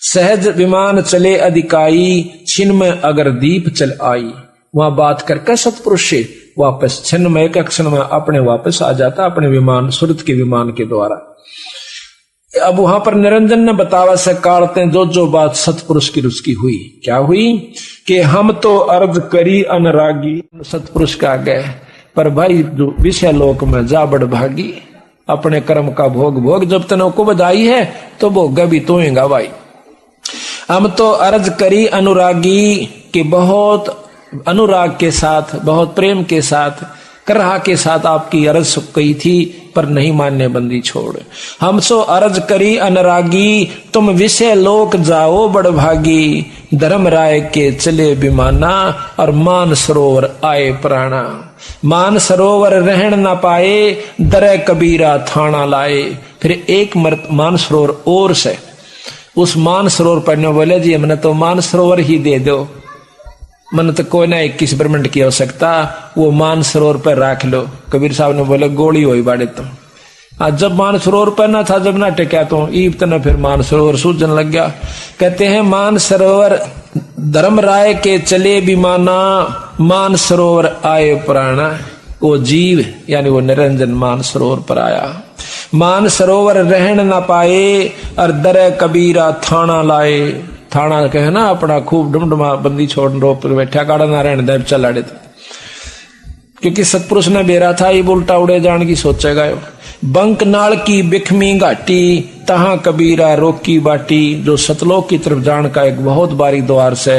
सहज विमान चले अधिकाई, छिन में अगर दीप चल आई। वहां बात करके सतपुरुष से वापस छिन्न में एक क्षण में अपने वापस आ जाता अपने विमान, सुरत के विमान के द्वारा। अब वहां पर निरंजन ने बतावा से काढ़ते जो जो बात सतपुरुष की रुचि हुई। क्या हुई कि हम तो अर्ज करी अनरागी, सतपुरुष का गए पर भाई जो विषय लोक में जा बड़ भागी। अपने कर्म का भोग भोग, जब तने को बधाई है तो भोग भी तोएगा भाई। हम तो अर्ज करी अनुरागी, कि बहुत अनुराग के साथ बहुत प्रेम के साथ करहा के साथ आपकी अर्ज कही थी पर नहीं मान्य बंदी छोड़। हम सो अर्ज करी अनुरागी, तुम विषय लोक जाओ बड़ भागी। धर्म राय के चले विमाना, और मान सरोवर आए प्राणा। मान सरोवर रहन न पाए, दरे कबीरा थाना लाए। फिर एक मान सरोवर और से, उस मान सरोवर पर ने बोले जी हमने तो मान सरोवर ही दे दो, मन तो कोई ना 21 ब्रह्मंड की आवश्यकता, वो मान सरोवर पर रख लो। कबीर साहब ने बोले गोली हुई बाड़े तुम। आज जब मान सरोवर पर ना था, जब ना टिका तो ईब तना फिर मान सरोवर सूझन लग गया। कहते हैं मान सरोवर धर्म राय के चले विमाना, मान सरोवर आए प्राणा। वो जीव यानी वो निरंजन मान सरोवर पर आया। मान सरोवर रहन न पाए, और दरे कबीरा थाना लाए। थाना कहे ना अपना खूब डुमडुमा बंदी छोड़ रोप पर बैठा, गाड़ा ना रहने दे चल आड़े। क्योंकि सतपुरुष ने बेरा था, ये उल्टा उड़े जान की सोचेगा। बंक नाल की बिखमी घाटी, तहां कबीरा रोकी बाटी। जो सतलोक की तरफ जान का एक बहुत बारी द्वार से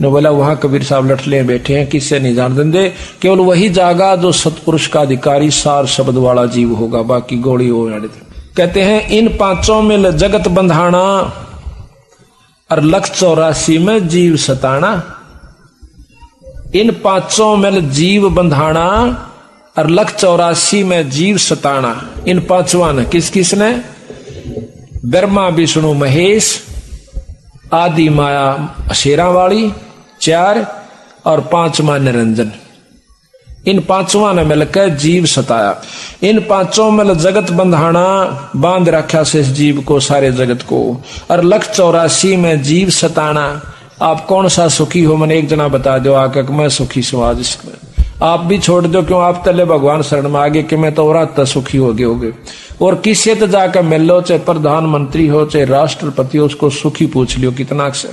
ने बोला, वहां कबीर साहब लठले बैठे हैं, किससे नहीं जान देंगे। केवल वही जागा जो सतपुरुष का अधिकारी सार शब्द वाला जीव होगा, बाकी गोली हो। कहते हैं इन पांचों में जगत बंधाना, और 184 में जीव सताना। इन पांचों में जीव बंधाना, और 184 में जीव सताना। इन पांचवा ने किस किस ने? ब्रह्मा विष्णु महेश, आदि माया शेरा वाली 4, और 5वां निरंजन। इन पांचवा ने मिलकर जीव सताया। इन पांचों में जगत बंधाना, बांध रखा से इस जीव को, सारे जगत को। और 184 में जीव सताना। आप कौन सा सुखी हो, मैंने एक जना बता दो आके मैं सुखी सु आज इसमें। आप भी छोड़ दो, क्यों आप तले भगवान शरण में आगे कि मैं तो और सुखी हो गए होगे। और किसी तो जाकर मिल लो, चाहे प्रधानमंत्री हो चाहे राष्ट्रपति हो, उसको सुखी पूछ लियो कितना से।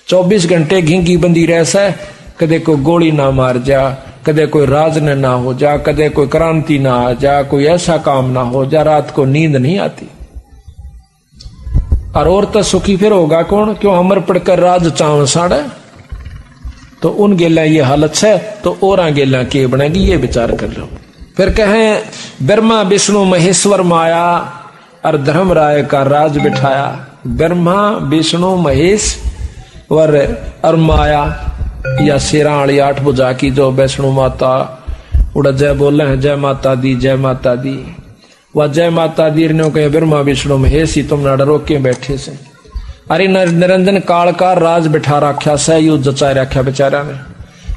24 घंटे घिंगी बंदी रह से, कदे कोई गोली ना मार जा, कदे कोई राज ना हो जा, कदे कोई क्रांति ना आ जा, कोई ऐसा काम ना हो जा, रात को नींद नहीं आती। और तो सुखी फिर होगा कौन? क्यों अमर पड़कर राज चाव साड़े। तो उन गेला ये हालत है, तो और गेला के बनेगी, ये विचार कर लो। फिर कहें ब्रह्मा विष्णु महेश्वर माया, और धर्म राय का राज बिठाया। ब्रह्मा विष्णु महेश और माया, या शेरा वाली 8 भुजा की जो वैष्णो माता उड़ा जय बोले हैं, जय माता दी जय माता दी। वह जय माता दी ने कहे ब्रह्मा विष्णु महेश ही तुम डरो के बैठे से। अरे निरंजन काल का राज बिठा रखा से, यू जचा रखा बेचारा ने।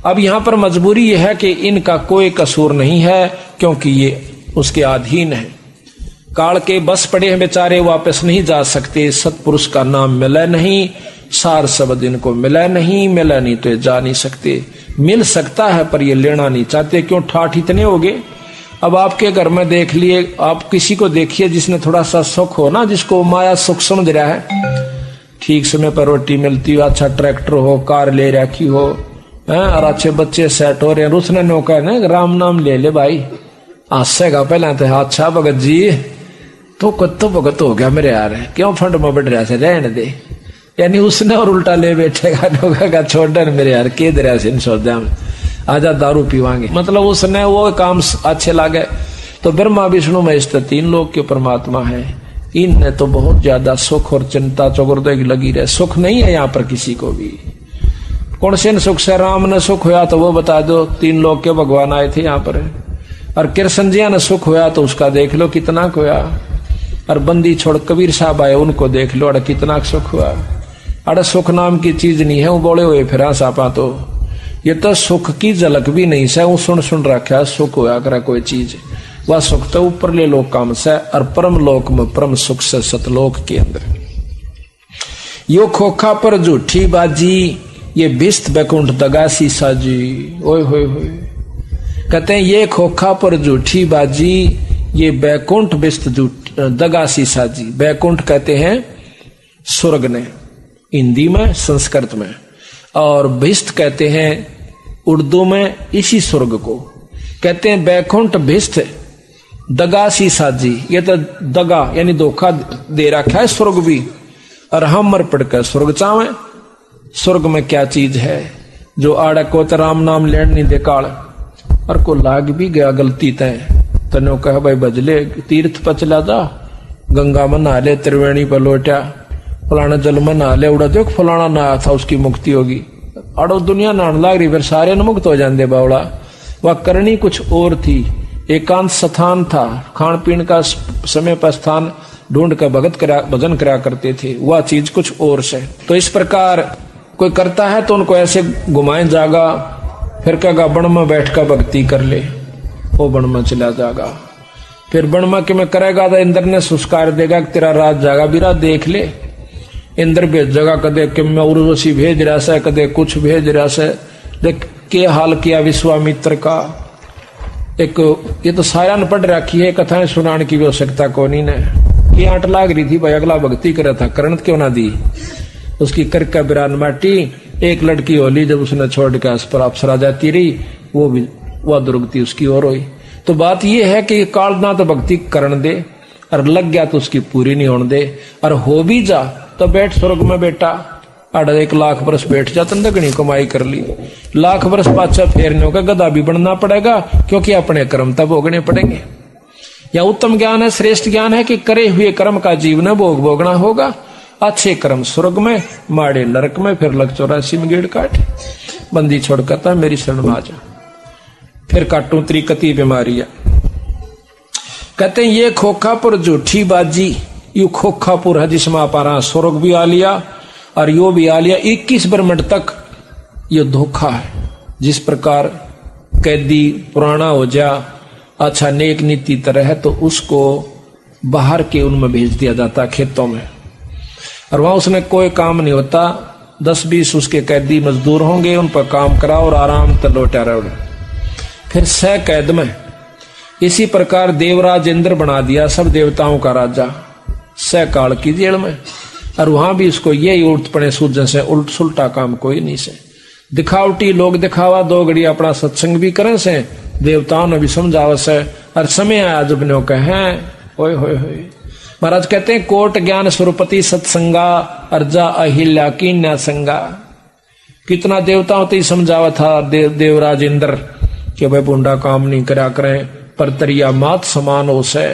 अब यहाँ पर मजबूरी यह है कि इनका कोई कसूर नहीं है, क्योंकि ये उसके अधीन है। काल के बस पड़े हैं बेचारे, वापस नहीं जा सकते। सतपुरुष का नाम मिला नहीं, सार शब्द इनको मिला नहीं, मिला नहीं तो ये जा नहीं सकते। मिल सकता है पर ये लेना नहीं चाहते, क्यों? ठाठ इतने हो गए। अब आपके घर में देख लिए, आप किसी को देखिए जिसने थोड़ा सा सुख हो ना, जिसको माया सुख समझ रहा है, ठीक समय पर रोटी मिलती हो, अच्छा ट्रैक्टर हो, कार ले रखी हो, और अच्छे बच्चे सेट हो रहे हैं, उसने नौका ना राम नाम ले ले भाई, हंसेगा पहले तो। अच्छा भगत जी तो कत्तो भगत हो गया मेरे यार, क्यों फंड में बैठ रहा से, रहने दे। यानी उसने और उल्टा ले बैठेगा, नौका का छोड़ मेरे यार के दरिया से सोचा आजा दारू पीवांगे। मतलब उसने वो काम अच्छे लागे। तो ब्रह्मा विष्णु महेश 3 लोक के परमात्मा है। इनने तो बहुत ज्यादा सुख और चिंता चौगुर्दे की लगी रहे। सुख नहीं है यहाँ पर किसी को भी। कौन से सुख से? राम ने सुख हुआ तो वो बता दो, 3 लोक के भगवान आए थे यहाँ पर। और कृष्ण जी ने सुख हुआ तो उसका देख लो कितना हुआ। और बंदी छोड़ कबीर साहब आए, उनको देख लो, अरे कितना सुख हुआ। अरे सुख नाम की चीज नहीं है, वो बोले हुए फिर सापा। तो ये तो सुख की झलक भी नहीं से, वो सुन रखा सुख होया करे कोई चीज। वह सुख तो ऊपर ले लोक काम से, और परम लोक में परम सुख से सतलोक के अंदर। यो खोखा पर झूठी बाजी, ये बिस्त बैकुंठ दगासी साजी। ओए होए होए, कहते हैं ये खोखा पर झूठी बाजी, ये बैकुंठ बिस्त दगासी साजी। बैकुंठ कहते हैं स्वर्ग ने हिंदी में, संस्कृत में, और भिष्ट कहते हैं उर्दू में इसी स्वर्ग को। कहते हैं बैकुंठ भिष्ट दगासी साजी। ये तो दगा यानी धोखा दे रखा है स्वर्ग भी, और हम मर पड़कर स्वर्ग चावे। स्वर्ग में क्या चीज है जो आड़ा को तो राम नाम लेन नहीं दे काल, और को लाग भी गया गलती तय तनो कह भाई बजले तीर्थ पर चला जा, गंगा में नहा ले, त्रिवेणी पर लौटा, फलाना जल में नहा ले, उड़ा देख फलाना नहा था उसकी मुक्ति होगी। अड़ो दुनिया नहाने लाग रही, फिर सारे न मुक्त हो जाते बावड़ा। वह करनी कुछ और थी, एकांत स्थान था, खान पीन का समय पर स्थान ढूंढ कर भजन करा करते थे, वह चीज कुछ और से। तो इस प्रकार कोई करता है तो उनको ऐसे घुमाए जागा, फिर कहेगा बण में बैठ कर भक्ति कर ले, वो बण में चला जागा। फिर बण में कि मैं करेगा तो इंद्र ने सुस्कार देगा कि तेरा राज जागा बीरा देख ले। इंद्र भेजेगा, कदे कि मैं उर्वशी भेज रहा से, कदे कुछ भेज रहा से। देख के हाल किया विश्वामित्र का। एक ये तो सारा न पढ़ रखी है, कथाएं सुनाने की भी आवश्यकता कोनी ने। ये आंट लाग रही थी भाई, अगला भक्ति करे था, करण क्यों ना दी। उसकी कर का बिरान माटी, एक लड़की होली जब उसने छोड़ के आस पर अप्सरा जाती रही, वो भी वह दुर्गति उसकी ओर हुई। तो बात यह है कि काल ना तो भक्ति करण दे, और लग गया तो उसकी पूरी नहीं होने दे, और हो भी जा तो बैठ स्वर्ग में बेटा। 1 लाख वर्ष बैठ जा, तंदगणी कमाई कर ली, लाख वर्ष पाछा फेरने का गधा भी बनना पड़ेगा, क्योंकि अपने कर्म तब भोगने पड़ेंगे। या उत्तम ज्ञान है, श्रेष्ठ ज्ञान है कि करे हुए कर्म का जीवन भोग भोगना होगा। अच्छे कर्म स्वर्ग में, माड़े नरक में, फिर लग 84 में गेड़ काट। बंदी छोड़ करता मेरी शरण में आ जा, फिर काटू त्रिकति बीमारियां। कहते हैं ये खोखापुर झूठी बाजी, यू खोखापुर है जिसमें आप स्वर्ग भी आ लिया और यो भी आ लिया। 21 ब्रह्मंड तक ये धोखा है। जिस प्रकार कैदी पुराना हो जा, अच्छा नेक नीति तरह है, तो उसको बाहर के उनमें भेज दिया जाता खेतों में, और वहां उसने कोई काम नहीं होता। 10-20 उसके कैदी मजदूर होंगे, उन पर काम कराओ और आराम से लौटा रहो। फिर सह कैद में इसी प्रकार देवराज इंद्र बना दिया सब देवताओं का राजा, सह काल की जेल में। और वहां भी इसको यही उल्ट पड़े सूझन से, उल्ट सुलटा काम कोई नहीं से। दिखावटी लोग दिखावा, 2 घड़ी अपना सत्संग भी करें से, देवताओं ने भी समझावा से, और समय आया जब नो कहे होय होय होय। महाराज कहते हैं कोट ज्ञान स्वरूपति सत्संगा, अर्जा अहिल्या की न्यासंगा। कितना देवताओं तो समझावा था देवराज इंद्र कि भाई बुंडा काम नहीं करा करें, पर तरिया मात समान हो से।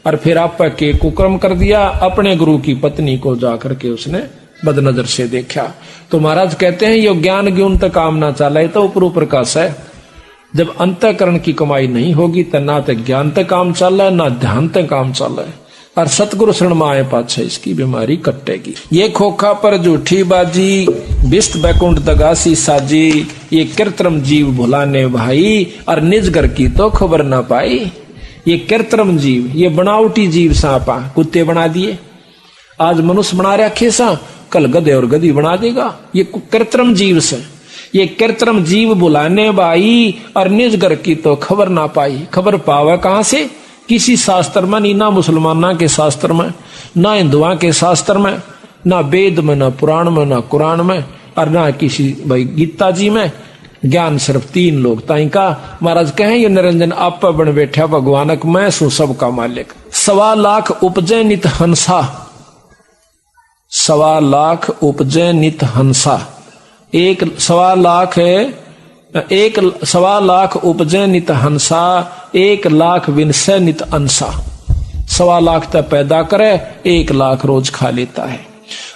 और फिर आप के कुकर्म कर दिया, अपने गुरु की पत्नी को जाकर के उसने बदनजर से देखा। तो महाराज कहते हैं यो ज्ञान गुण तक काम ना चला, तो ऊपर प्रकाश है। जब अंतःकरण की कमाई नहीं होगी तो ना तो ज्ञान तक काम चल रहा है, ना ध्यान तक काम चल रहा है। और सतगुरु शरण में आए पाछे इसकी बीमारी कटेगी। ये खोखा पर झूठी बाजी, बिस्त बैकुंठ दगासी साजी, ये कृत्रिम जीव भुलाने भाई, और निज घर की तो खबर ना पाई। ये कृत्रिम जीव, ये बनावटी जीव सांपा, कुत्ते बना दिए, आज मनुष्य बना रखे सा, कल गधे और गधी बना देगा। ये कृत्रिम जीव से, ये कृत्रिम जीव बुलाने भाई, और निज घर की तो खबर ना पाई। खबर पावे कहां से? किसी शास्त्र में नहीं, ना मुसलमाना के शास्त्र में, ना हिंदुआ के शास्त्र में, ना वेद में, ना पुराण में, ना कुरान में, और ना किसी भाई गीता जी में। ज्ञान सिर्फ 3 लोग ताई का। महाराज कहें ये निरंजन आप पर बन बैठा भगवानक, मैं सू सबका मालिक। 1.25 लाख उपजे नित हंसा, 1.25 लाख उपजे नित हंसा। 1.25 लाख है, 1.25 लाख उपजे नित हंसा, 1 लाख विनसे नित अंसा। 1.25 लाख तक पैदा करे, 1 लाख रोज खा लेता है।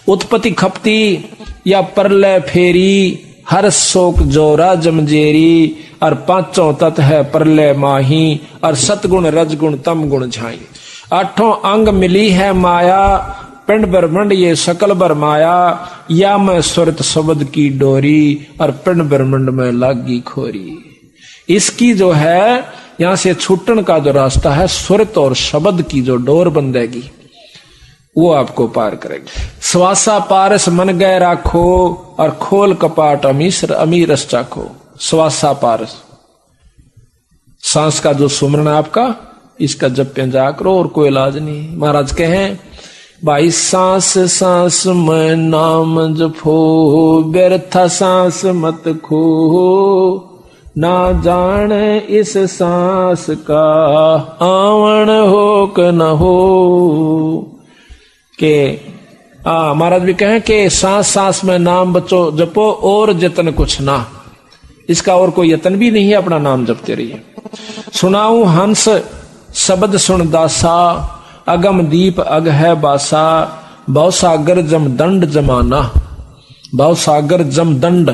उत्पत्ति खपती या परलय फेरी, हर शोक जोरा जमजेरी, और 5 तत् है परलय माही, और सतगुण रजगुण तम गुण झाई। 8 अंग मिली है माया, पिंड ब्रह्मंड ये सकल बरमाया, या मैं सुरत शब्द की डोरी, और पिंड ब्रह्मंड में लागी खोरी। इसकी जो है यहां से छूटन का जो रास्ता है, सुरत और शब्द की जो डोर बंधेगी वो आपको पार करेगी। श्वासा पारस मन गए राखो, और खोल कपाट अमीरस चाखो। श्वासा पारस, सांस का जो सुमरन आपका, इसका जप जा करो, और कोई इलाज नहीं। महाराज कहें भाई सांस सांस में नाम जपो, व्यर्था सांस मत खो, ना जाने इस सांस का आवन हो क न हो। के महाराज भी कहें कि सांस सांस में नाम बचो जपो, और जतन कुछ ना, इसका और कोई यतन भी नहीं है, अपना नाम जपते रहिए। सुनाऊं हंस शब्द सुन दासा, अगम दीप अग है बासा, भव सागर जम दंड जमाना। भव सागर जम दंड,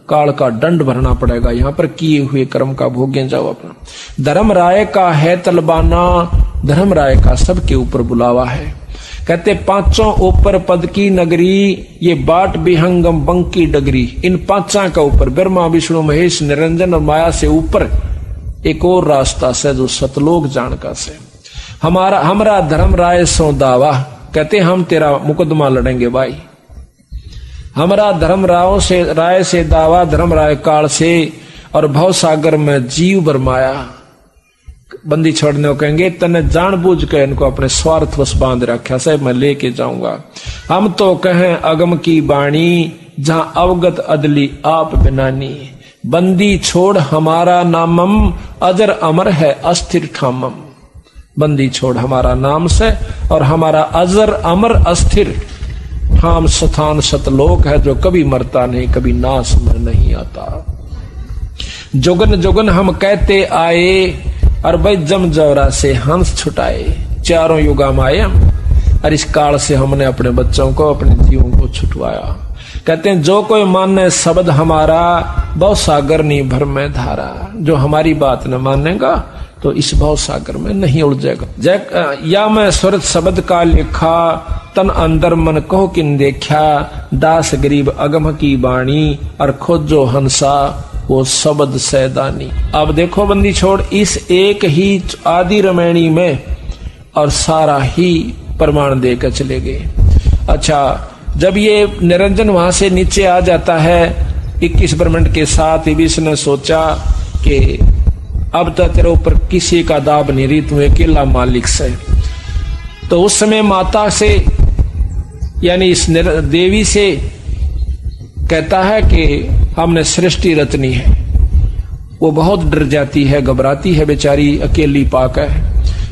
काल का दंड भरना पड़ेगा, यहाँ पर किए हुए कर्म का भोगे जाओ अपना। धर्म राय का है तलबाना, धर्म राय का सबके ऊपर बुलावा है। कहते पांचों ऊपर पद की नगरी, ये बाट विहंगम बंकी डगरी। इन पांचा का ऊपर ब्रह्मा विष्णु महेश निरंजन और माया से ऊपर एक और रास्ता से, जो सतलोक जानका से। हमारा धर्म राय सो दावा, कहते हम तेरा मुकदमा लड़ेंगे भाई। हमारा धर्म राय से दावा, धर्म राय काल से, और भव सागर में जीव बरमाया। बंदी छोड़ने को कहेंगे, तने जानबूझ के इनको अपने स्वार्थ वश बांध रखा से, मैं लेके जाऊंगा। हम तो कहें अगम की बाणी, जहां अवगत अदली आप बिनानी। बंदी छोड़ हमारा नामम, अजर अमर है अस्थिर ठामम। बंदी छोड़ हमारा नाम से, और हमारा अजर अमर अस्थिर ठाम स्थान सतलोक है, जो कभी मरता नहीं, कभी नाश में नहीं आता। जुगन जुगन हम कहते आए, और भाई जम जवरा से हंस छुटाए। चारों युगा में आए हम, और इस काल से हमने अपने बच्चों को, अपने जीवों को छुटवाया। कहते हैं जो कोई माने शब्द हमारा, भव सागर नहीं भर में धारा। जो हमारी बात न मानेगा तो इस भव सागर में नहीं उलझेगा। या मैं सुरत शब्द का लिखा, तन अंदर मन को किन देखा। दास गरीब अगम की बाणी, और खोजो हंसा वो शब्द सैदानी। अब देखो बंदी छोड़, इस एक ही आदि रमैणी में और सारा ही प्रमाण देकर चले गए। अच्छा, जब ये निरंजन वहां से नीचे आ जाता है 21 ब्रह्मंड के साथ, इसने सोचा कि अब तो तेरे ऊपर किसी का दाब नहीं रही, तू अकेला मालिक से। तो उस समय माता से, यानी इस देवी से कहता है कि हमने सृष्टि रचनी है। वो बहुत डर जाती है, घबराती है बेचारी, अकेली पाकर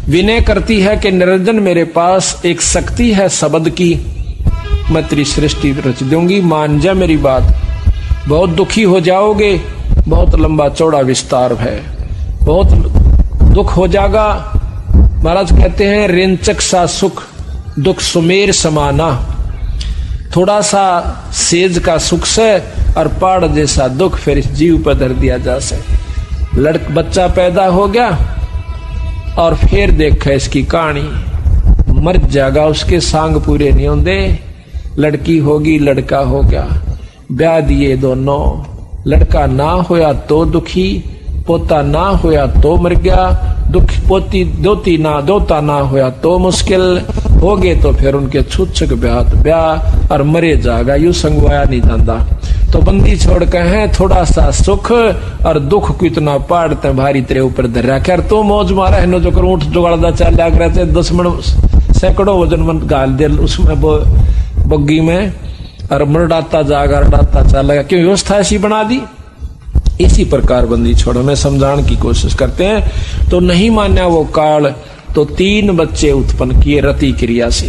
विनय करती है कि निरंजन मेरे पास एक शक्ति है शब्द की, मैं तेरी सृष्टि रच दूंगी, मान जा मेरी बात। बहुत दुखी हो जाओगे, बहुत लंबा चौड़ा विस्तार है, बहुत दुख हो जाएगा। महाराज कहते हैं रेंचक सा सुख, दुख सुमेर समाना। थोड़ा सा सेज का सुख से, और पहाड़ जैसा दुख फिर इस जीव पर धर दिया जा सके। बच्चा पैदा हो गया, और फिर देखा इसकी कहानी, मर जाएगा, उसके सांग पूरे नहीं होंगे। लड़की होगी, लड़का हो गया, ब्याह दिए दोनों। लड़का ना होया तो दुखी, पोता ना होया तो मर गया। दुख पोती दोता ना होया तो मुश्किल हो गए, तो फिर उनके छूछक ब्याह और मरे जाएगा, यू संगवाया नहीं जाता। तो बंदी छोड़ के हैं थोड़ा सा सुख और दुख को इतना पाड़ते भारी तेरे ऊपर धर कर तो मौज मारा है। जो कर ऊँट जुगाड़दा चल रहे दुश्मन सैकड़ों वजन मन गाल दे उसमें बग्गी में, और मरडाता जागा रडाता चलेगा, क्यों व्यवस्था ऐसी बना दी। इसी प्रकार बंदी छोड़ो में समझाने की कोशिश करते हैं। तो नहीं मान्या वो काल, तो 3 बच्चे उत्पन्न किए रति क्रिया से।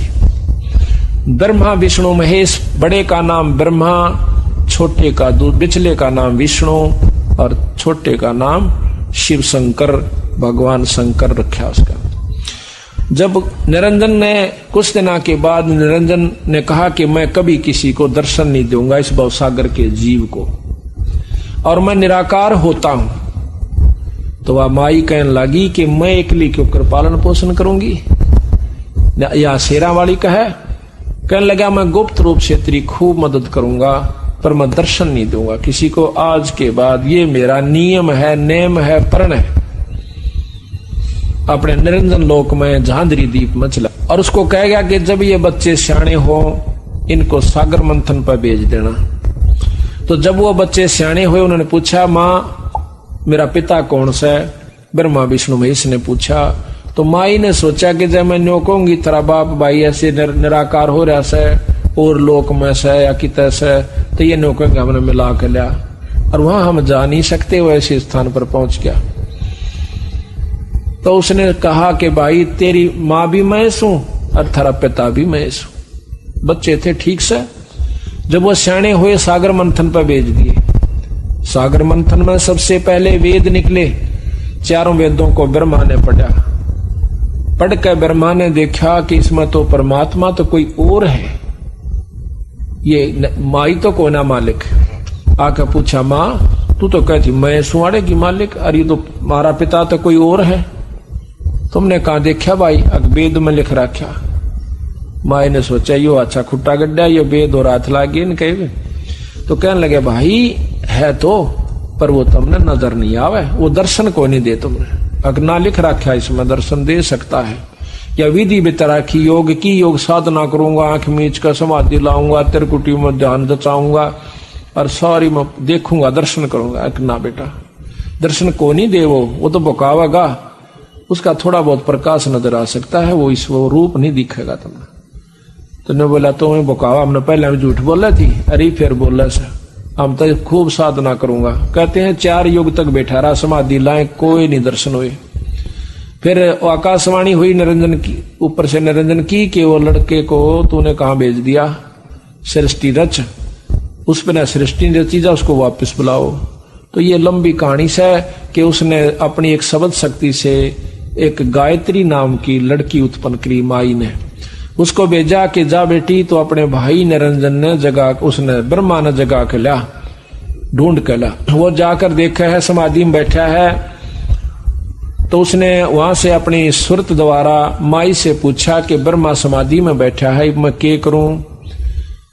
ब्रह्मा विष्णु महेश, बड़े का नाम ब्रह्मा, छोटे का बिचले का नाम विष्णु, और छोटे का नाम शिव शंकर, भगवान शंकर रखा उसका। जब निरंजन ने कुछ दिनों के बाद निरंजन ने कहा कि मैं कभी किसी को दर्शन नहीं दूंगा इस भवसागर के जीव को, और मैं निराकार होता हूं, तो वह माई कहने लगी कि मैं एकली क्यों कर पालन पोषण करूंगी। या शेरा वाली कहने लगा मैं गुप्त रूप से तेरी खूब मदद करूंगा, पर मैं दर्शन नहीं दूंगा किसी को आज के बाद। ये मेरा नियम है, नेम है, प्रण है। अपने निरंजन लोक में झांझरी दीप मचला, और उसको कह गया कि जब ये बच्चे सियाणे हो इनको सागर मंथन पर भेज देना। तो जब वो बच्चे सियाणे हुए, उन्होंने पूछा माँ मेरा पिता कौन सा है। ब्रह्मा विष्णु महेश ने पूछा। तो माई ने सोचा कि जब मैं न्यो कहूंगी तेरा बाप भाई ऐसे निराकार हो रहा से और लोक में से या कित से, तो ये न्यो कहेंगे हमने मिला के लिया, और वहां हम जा नहीं सकते, वो ऐसे स्थान पर पहुंच गया। तो उसने कहा कि भाई तेरी माँ भी महेश हूं और तेरा पिता भी महेश हूं। बच्चे थे ठीक से। जब वो सियाणे हुए सागर मंथन पर भेज दिए। सागर मंथन में सबसे पहले वेद निकले, 4 वेदों को ब्रह्मा ने पढ़ा। पढ़ के ब्रह्मा ने देखा कि इसमें तो परमात्मा तो कोई और है, ये माई तो कोई ना मालिक। आके पूछा, माँ तू तो कहती मैं सुहाड़े की मालिक, अरे ये तो मारा पिता तो कोई और है। तुमने कहा देखा भाई? वेद में लिख रखा। माई ने सोचा यो अच्छा खुट्टा गड्ढा, ये वेद और हाथ लागे इन कहे। तो कहने लगे भाई है तो, पर वो तुमने नजर नहीं आवे, वो दर्शन को नहीं दे तुमने। अगना लिख रखा इसमें दर्शन दे सकता है, या विधि बितरा की योग की योग साधना करूंगा, आंख मीच कर समाधि लाऊंगा, त्रिकुटी में ध्यान जचाऊंगा और सारी में देखूंगा, दर्शन करूंगा। अगना बेटा दर्शन को नहीं दे, वो तो बकावेगा, उसका थोड़ा बहुत प्रकाश नजर आ सकता है, वो रूप नहीं दिखेगा तुम्हें। तुमने बोला तुम्हें बकावा, हमने पहले हम झूठ बोला थी, अरे फिर बोला से हम तो खूब साधना करूंगा। कहते हैं 4 युग तक बैठा रहा, समाधि लाए, कोई नहीं दर्शन हुए। फिर आकाशवाणी हुई निरंजन की, ऊपर से निरंजन की कि वो लड़के को तूने कहां भेज दिया, सृष्टि रच, उस पर न सृष्टि रची जा, उसको वापस बुलाओ। तो ये लंबी कहानी से कि उसने अपनी एक शब्द शक्ति से एक गायत्री नाम की लड़की उत्पन्न करी माई ने, उसको भेजा कि जा बेटी, तो अपने भाई निरंजन ने जगा, उसने ब्रह्मा ने जगा के ला, ढूंढ के ला। वो जाकर देखा है समाधि में बैठा है, तो उसने वहां से अपनी सुरत द्वारा माई से पूछा कि ब्रह्मा समाधि में बैठा है, मैं क्या करूं?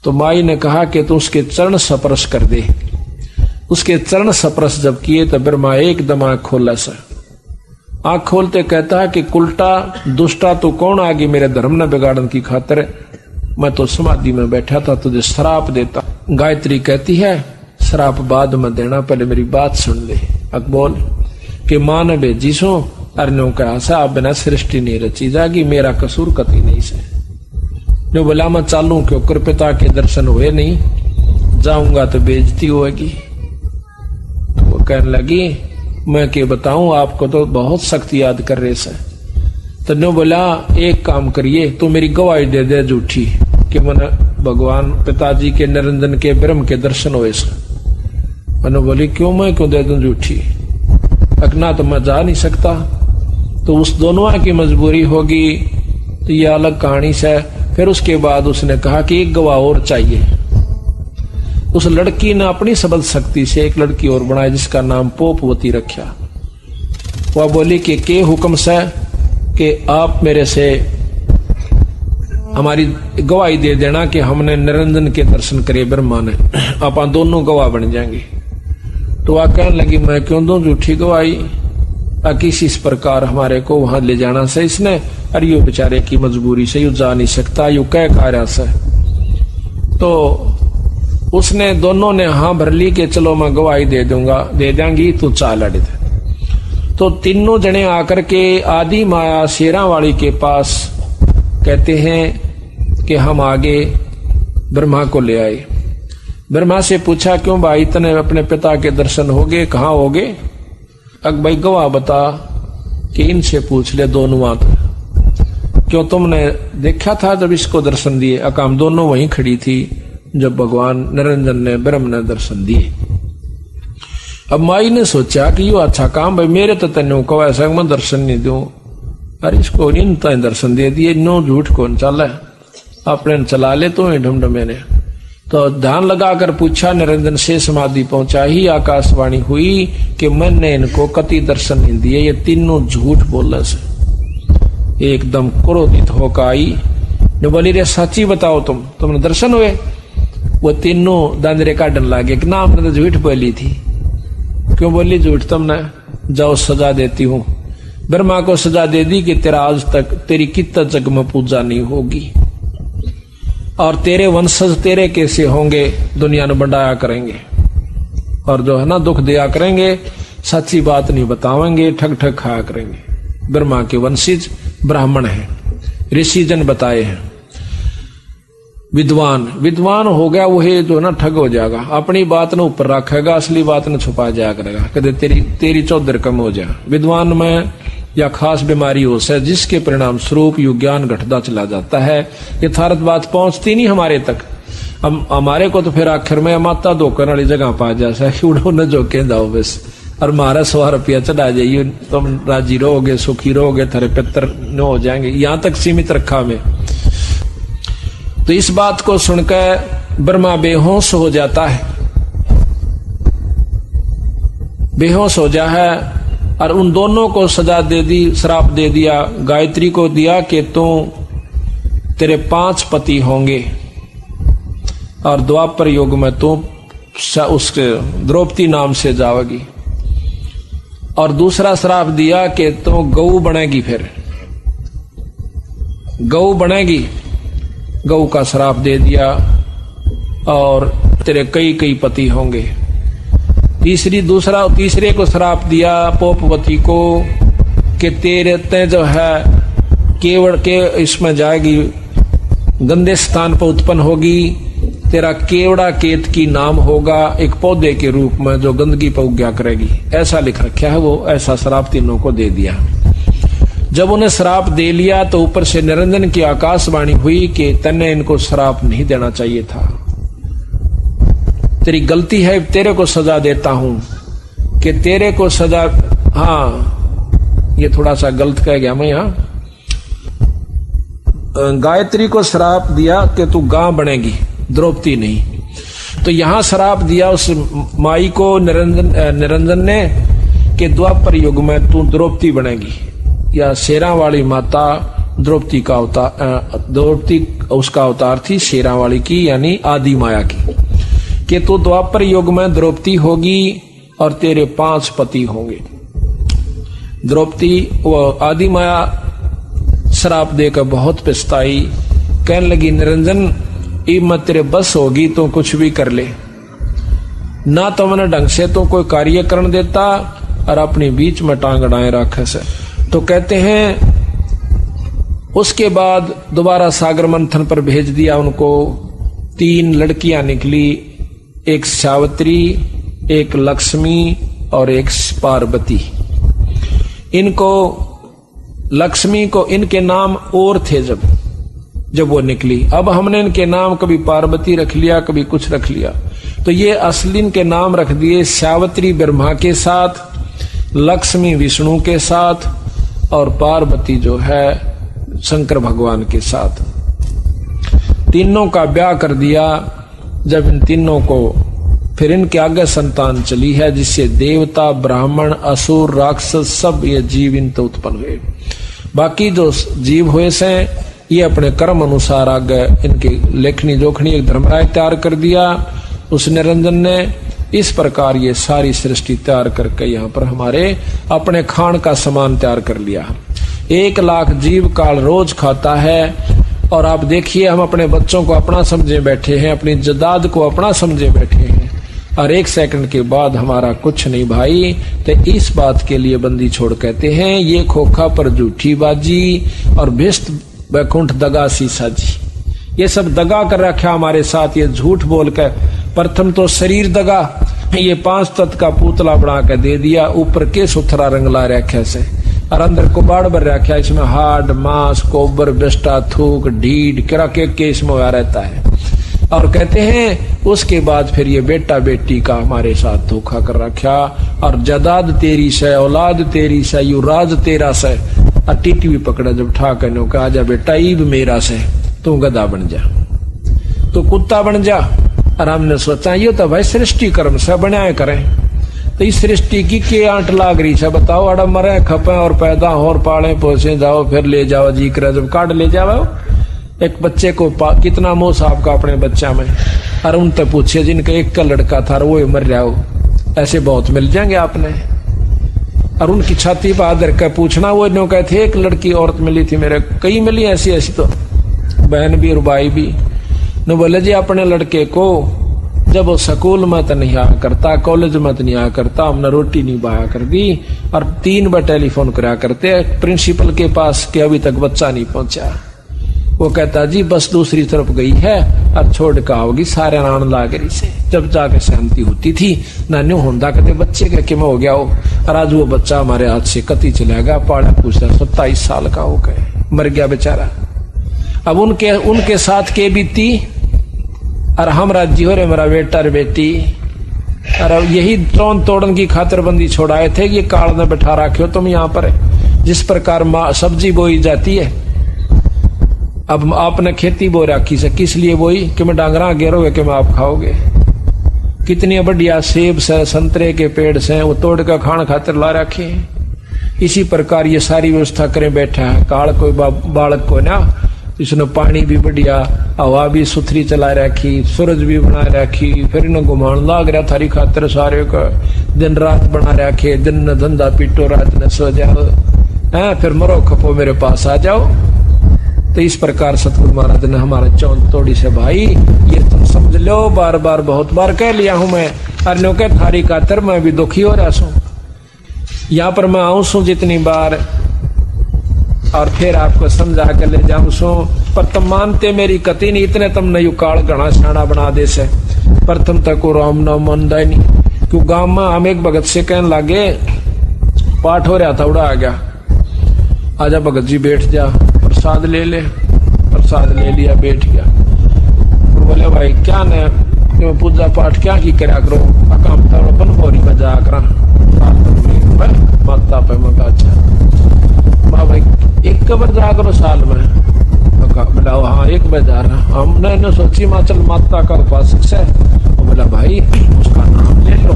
तो माई ने कहा कि तू उसके चरण स्पर्श कर दे। उसके चरण स्पर्श जब किए तो ब्रह्मा एकदम आंख खोला सा, आंख खोलते कहता है कि कुलटा दुष्टा तू कौन आ गई मेरे धर्म न बिगाड़न की खातिर, मैं तो समाधि में बैठा था, तुझे श्राप देता। गायत्री कहती है श्राप बाद में देना, पहले मेरी बात सुन ले। अकबोल कि मां ने भेजी सो, अरनो कहा सा बिना सृष्टि नहीं रची जागी, मेरा कसूर कति नहीं से। जो बोला मैं चालू क्यों कर, पिता के दर्शन हुए नहीं, जाऊंगा तो बेइज्जती होगी। तो वो कहने लगी मैं क्या बताऊं, आपको तो बहुत सख्त याद कर रहे से। तो नो बोला एक काम करिए, तो मेरी गवाही दे दे झूठी कि मैंने भगवान पिताजी के निरंजन के ब्रह्म के दर्शन हुए से। मैंने बोली क्यों, मैं क्यों दे दूं झूठी, अगना तो मैं जा नहीं सकता। तो उस दोनों की मजबूरी होगी, तो ये अलग कहानी से। फिर उसके बाद उसने कहा कि एक गवाह और चाहिए। उस लड़की ने अपनी शब्द शक्ति से एक लड़की और बनाई जिसका नाम पोपवती रखा। वह बोली कि के हुक्म से कि आप मेरे से हमारी गवाही दे देना कि हमने निरंजन के दर्शन करे ब्रह्मा ने, आप दोनों गवाह बन जाएंगे। तो वह कहने लगी मैं क्यों दूं झूठी गवाही, किसी इस प्रकार हमारे को वहां ले जाना से इसने, अरे यो बेचारे की मजबूरी से यू जा नहीं सकता, यू कह कार्य से। तो उसने दोनों ने हाँ भर ली कि चलो मैं गवाही दे दूंगा, दे देंगी, तू चाल अड़े। तो तीनों जने आकर के आदि माया शेरा वाली के पास कहते हैं कि हम आगे ब्रह्मा को ले आए। ब्रह्मा से पूछा क्यों भाई तने अपने पिता के दर्शन हो गए, कहाँ हो गए? अग भाई गवाह बता कि इनसे पूछ ले दोनों बात, क्यों तुमने देखा था जब इसको दर्शन दिए? अकाम दोनों वहीं खड़ी थी जब भगवान निरंजन ने ब्रह्म ने दर्शन दिए। अब माई ने सोचा कि यो अच्छा काम भाई, मेरे तो तेन को ऐसा मैं दर्शन नहीं दूं, अरे इसको इन दर्शन दे दिए, नो झूठ कौन चला है, अपने चला ले तो ढमढमे ने। तो ध्यान लगाकर पूछा निरंजन से समाधि पहुंचा ही आकाशवाणी हुई कि मैंने इनको कति दर्शन नहीं दिए, ये तीनों झूठ बोलने से। एकदम क्रोधित होकर आई ने बोली रे सच्ची बताओ तुमने दर्शन हुए? वो तीनों दांदरे काटने लगे कि ना हमने तो झूठ बोली थी। क्यों बोली झूठ तुमने? जाओ सजा देती हूं। ब्रह्मा को सजा दे दी कि तेरा आज तक तेरी कितना जग में पूजा नहीं होगी और तेरे वंशज तेरे कैसे होंगे, दुनिया ने बढ़ाया करेंगे और जो है ना दुख दिया करेंगे, सच्ची बात नहीं बतावेंगे, ठग ठग खाया करेंगे। ब्रह्मा के वंशज ब्राह्मण हैं, ऋषि जन बताए हैं। विद्वान हो गया वही जो ना ठग हो जाएगा, अपनी बात ने ऊपर रखेगा, असली बात ने छुपा जाया करेगा, कदे तेरी चौधर कम हो जाए। विद्वान में या खास बीमारी हो से जिसके परिणाम स्वरूप यु ज्ञान घटता चला जाता है, यथार्थ बात पहुंचती नहीं हमारे तक। हमारे को तो फिर आखिर में माता धोकर वाली जगह पा जा उन्होंने जो के दाओ बस और मारा 100 रुपया चढ़ा जाइए, तुम राजी रहोगे, सुखी रहोगे, थारे पितर न हो जाएंगे, यहां तक सीमित रखा हमें। तो इस बात को सुनकर ब्रह्मा बेहोश हो जाता है, बेहोश हो जा है, और उन दोनों को सजा दे दी, श्राप दे दिया। गायत्री को दिया कि तेरे 5 पति होंगे और द्वापर युग में तू उसके द्रौपदी नाम से जाओगी। और दूसरा श्राप दिया कि तू गऊ बनेगी, फिर गऊ बनेगी, गऊ का श्राप दे दिया, और तेरे कई कई पति होंगे। तीसरे को श्राप दिया पोपवती को कि तेरे ते जो है केवड़ के इसमें जाएगी, गंदे स्थान पर उत्पन्न होगी, तेरा केवड़ा केत की नाम होगा, एक पौधे के रूप में जो गंदगी पर उग्या करेगी, ऐसा लिख रखा है। वो ऐसा श्राप तीनों को दे दिया। जब उन्हें श्राप दे लिया तो ऊपर से निरंजन की आकाशवाणी हुई कि तन्ने इनको श्राप नहीं देना चाहिए था, तेरी गलती है, तेरे को सजा देता हूं कि तेरे को सजा। हाँ, ये थोड़ा सा गलत कह गया मैं यहां। गायत्री को श्राप दिया कि तू गां बनेगी, द्रौपदी नहीं। तो यहां श्राप दिया उस माई को निरंजन ने कि द्वापर युग में तू द्रौपदी बनेगी, या शेरा वाली माता द्रौपदी का अवतार, द्रौपदी उसका अवतार थी शेरा वाली की, यानी आदि माया की, कि तू द्वापर युग में द्रौपदी होगी और तेरे 5 पति होंगे। द्रौपदी वो आदि माया श्राप देकर बहुत पछताई, कहने लगी निरंजन इब मैं तेरे बस होगी तो कुछ भी कर ले, ना तो मैंने ढंग से तो कोई कार्य करने देता और अपने बीच में टांग अड़ाए रखे से। तो कहते हैं उसके बाद दोबारा सागर मंथन पर भेज दिया उनको। 3 लड़कियां निकली, एक सावित्री, एक लक्ष्मी और एक पार्वती। इनको लक्ष्मी को इनके नाम और थे जब वो निकली। अब हमने इनके नाम कभी पार्वती रख लिया, कभी कुछ रख लिया, तो ये असली इनके नाम रख दिए सावित्री ब्रह्मा के साथ, लक्ष्मी विष्णु के साथ और पार्वती जो है शंकर भगवान के साथ। तीनों का ब्याह कर दिया। जब इन तीनों को फिर इनके आगे संतान चली है, जिससे देवता, ब्राह्मण, असुर, राक्षस सब ये जीव इन तो उत्पन्न हुए। बाकी जो जीव हुए से ये अपने कर्म अनुसार आगे इनकी लेखनी जोखनी एक धर्मराय तैयार कर दिया उस निरंजन ने। इस प्रकार ये सारी सृष्टि तैयार करके यहाँ पर हमारे अपने खान का सामान तैयार कर लिया। 1 लाख जीव काल रोज खाता है। और आप देखिए हम अपने बच्चों को अपना समझे बैठे हैं, अपनी जदाद को अपना समझे बैठे हैं, और 1 सेकंड के बाद हमारा कुछ नहीं भाई। तो इस बात के लिए बंदी छोड़ कहते हैं ये खोखा पर झूठी बाजी और भिष्ट वैकुंठ दगा सीसा जी। ये सब दगा कर रखा हमारे साथ, ये झूठ बोलकर। प्रथम तो शरीर दगा, ये 5 तत्व का पुतला बना के दे दिया, ऊपर के सुथरा रंग ला रखा से, और अंदर कुबाड़ भर रखा, इसमें हाड, मांस, कोबर, बिस्टा, थूक, ढीड किरा के इसमें हुआ रहता है। और कहते हैं उसके बाद फिर ये बेटा बेटी का हमारे साथ धोखा कर रखा, और जदाद तेरी से, औलाद तेरी से, युवराज तेरा से, और टीटी भी पकड़ा जब ठा कहने का आजा बेटा ईब मेरा से, तू गधा बन जा, तू कुत्ता बन जा। और हमने सोचा ये तो भाई सृष्टि कर्म से बनाए करें, तो इस सृष्टि की के आंट लाग रही है बताओ। अड़ मरे खपे और पैदा और पाले पोसे जाओ, फिर ले जाओ जी करे जब काट ले जाओ। एक बच्चे को कितना मोह साहब का अपने बच्चा में, और उनसे पूछे जिनका 1 का लड़का था वो मर रहा हो, ऐसे बहुत मिल जाएंगे आपने। और उनकी छाती पर आदर कर पूछना, वो इन्हों कहते 1 लड़की औरत मिली थी मेरे, कई मिली ऐसी ऐसी, तो बहन भी और भाई भी। न बोले जी अपने लड़के को जब वो स्कूल में तो नहीं आया करता, कॉलेज में तो नहीं आया करता, हमने रोटी नहीं बहाया कर दी, और 3 बार टेलीफोन कराया करते प्रिंसिपल के पास कि अभी तक बच्चा नहीं पहुंचा। वो कहता जी बस दूसरी तरफ गई है और छोड़ के आओगी सारे नान लागरी से। जब जाके शांति होती थी नान्यू होंदा कहते बच्चे का कि हो गया हो, और आज वो बच्चा हमारे हाथ से कति चलेगा, पाड़ा पूछा 27 साल का हो गए, मर गया बेचारा। अब उनके साथ के बीती, और हम राजी हो रहे मेरा बेटा और बेटी, अरे यही तोड़ तोड़न की खातरबंदी छोड़ाए थे कि ये काल में बैठा रखे हो तुम यहाँ पर। जिस प्रकार सब्जी बोई जाती है, अब आपने खेती बो रखी से किस लिए बोई कि मैं डांगरा गेरोगे कि मैं आप खाओगे। कितनी बढ़िया सेब से संतरे के पेड़ से वो तोड़ कर खान खातर ला रखे हैं। इसी प्रकार ये सारी व्यवस्था करें बैठा है काल कोई बालक को ना, इसने पानी भी बढ़िया, हवा भी सुथरी चला रखी, सूरज भी बना रखी, फिर इन्हें घुमान लाग रहा थारी खातर सारे का, दिन रात बना रखे, दिन न धंधा पीटो रात न सो जाओ, फिर मरो खपो मेरे पास आ जाओ। तो इस प्रकार सतगुरु महाराज ने हमारा चौंध तोड़ी से भाई ये तुम समझ लो, बार बार बहुत बार कह लिया हूं मैं, अन्यों के थारी खातर मैं भी दुखी हो रहा हूं। यहाँ पर मैं आऊं सू जितनी बार और फिर आपको समझा कर ले जाऊं सो, पर तुम मानते मेरी कति नहीं, इतने तुमने यू काल घना शाना बना दे से। प्रथम तक राम नाम मन नहीं, क्यों गांव में हम एक भगत से कहने लगे, पाठ हो रहा था उड़ा आ गया, आजा भगत जी बैठ जा प्रसाद ले ले। प्रसाद ले लिया बैठ गया। बोले भाई क्या ने पूजा पाठ क्या की करा करो, काम अपन बोरी बजा कर माता पे मगा माँ भाई एक कबर जा करो साल में। बोला हाँ एक बजा रहा, हमने सोची माँ चल माता का उपासक से। बोला भाई उसका नाम ले लो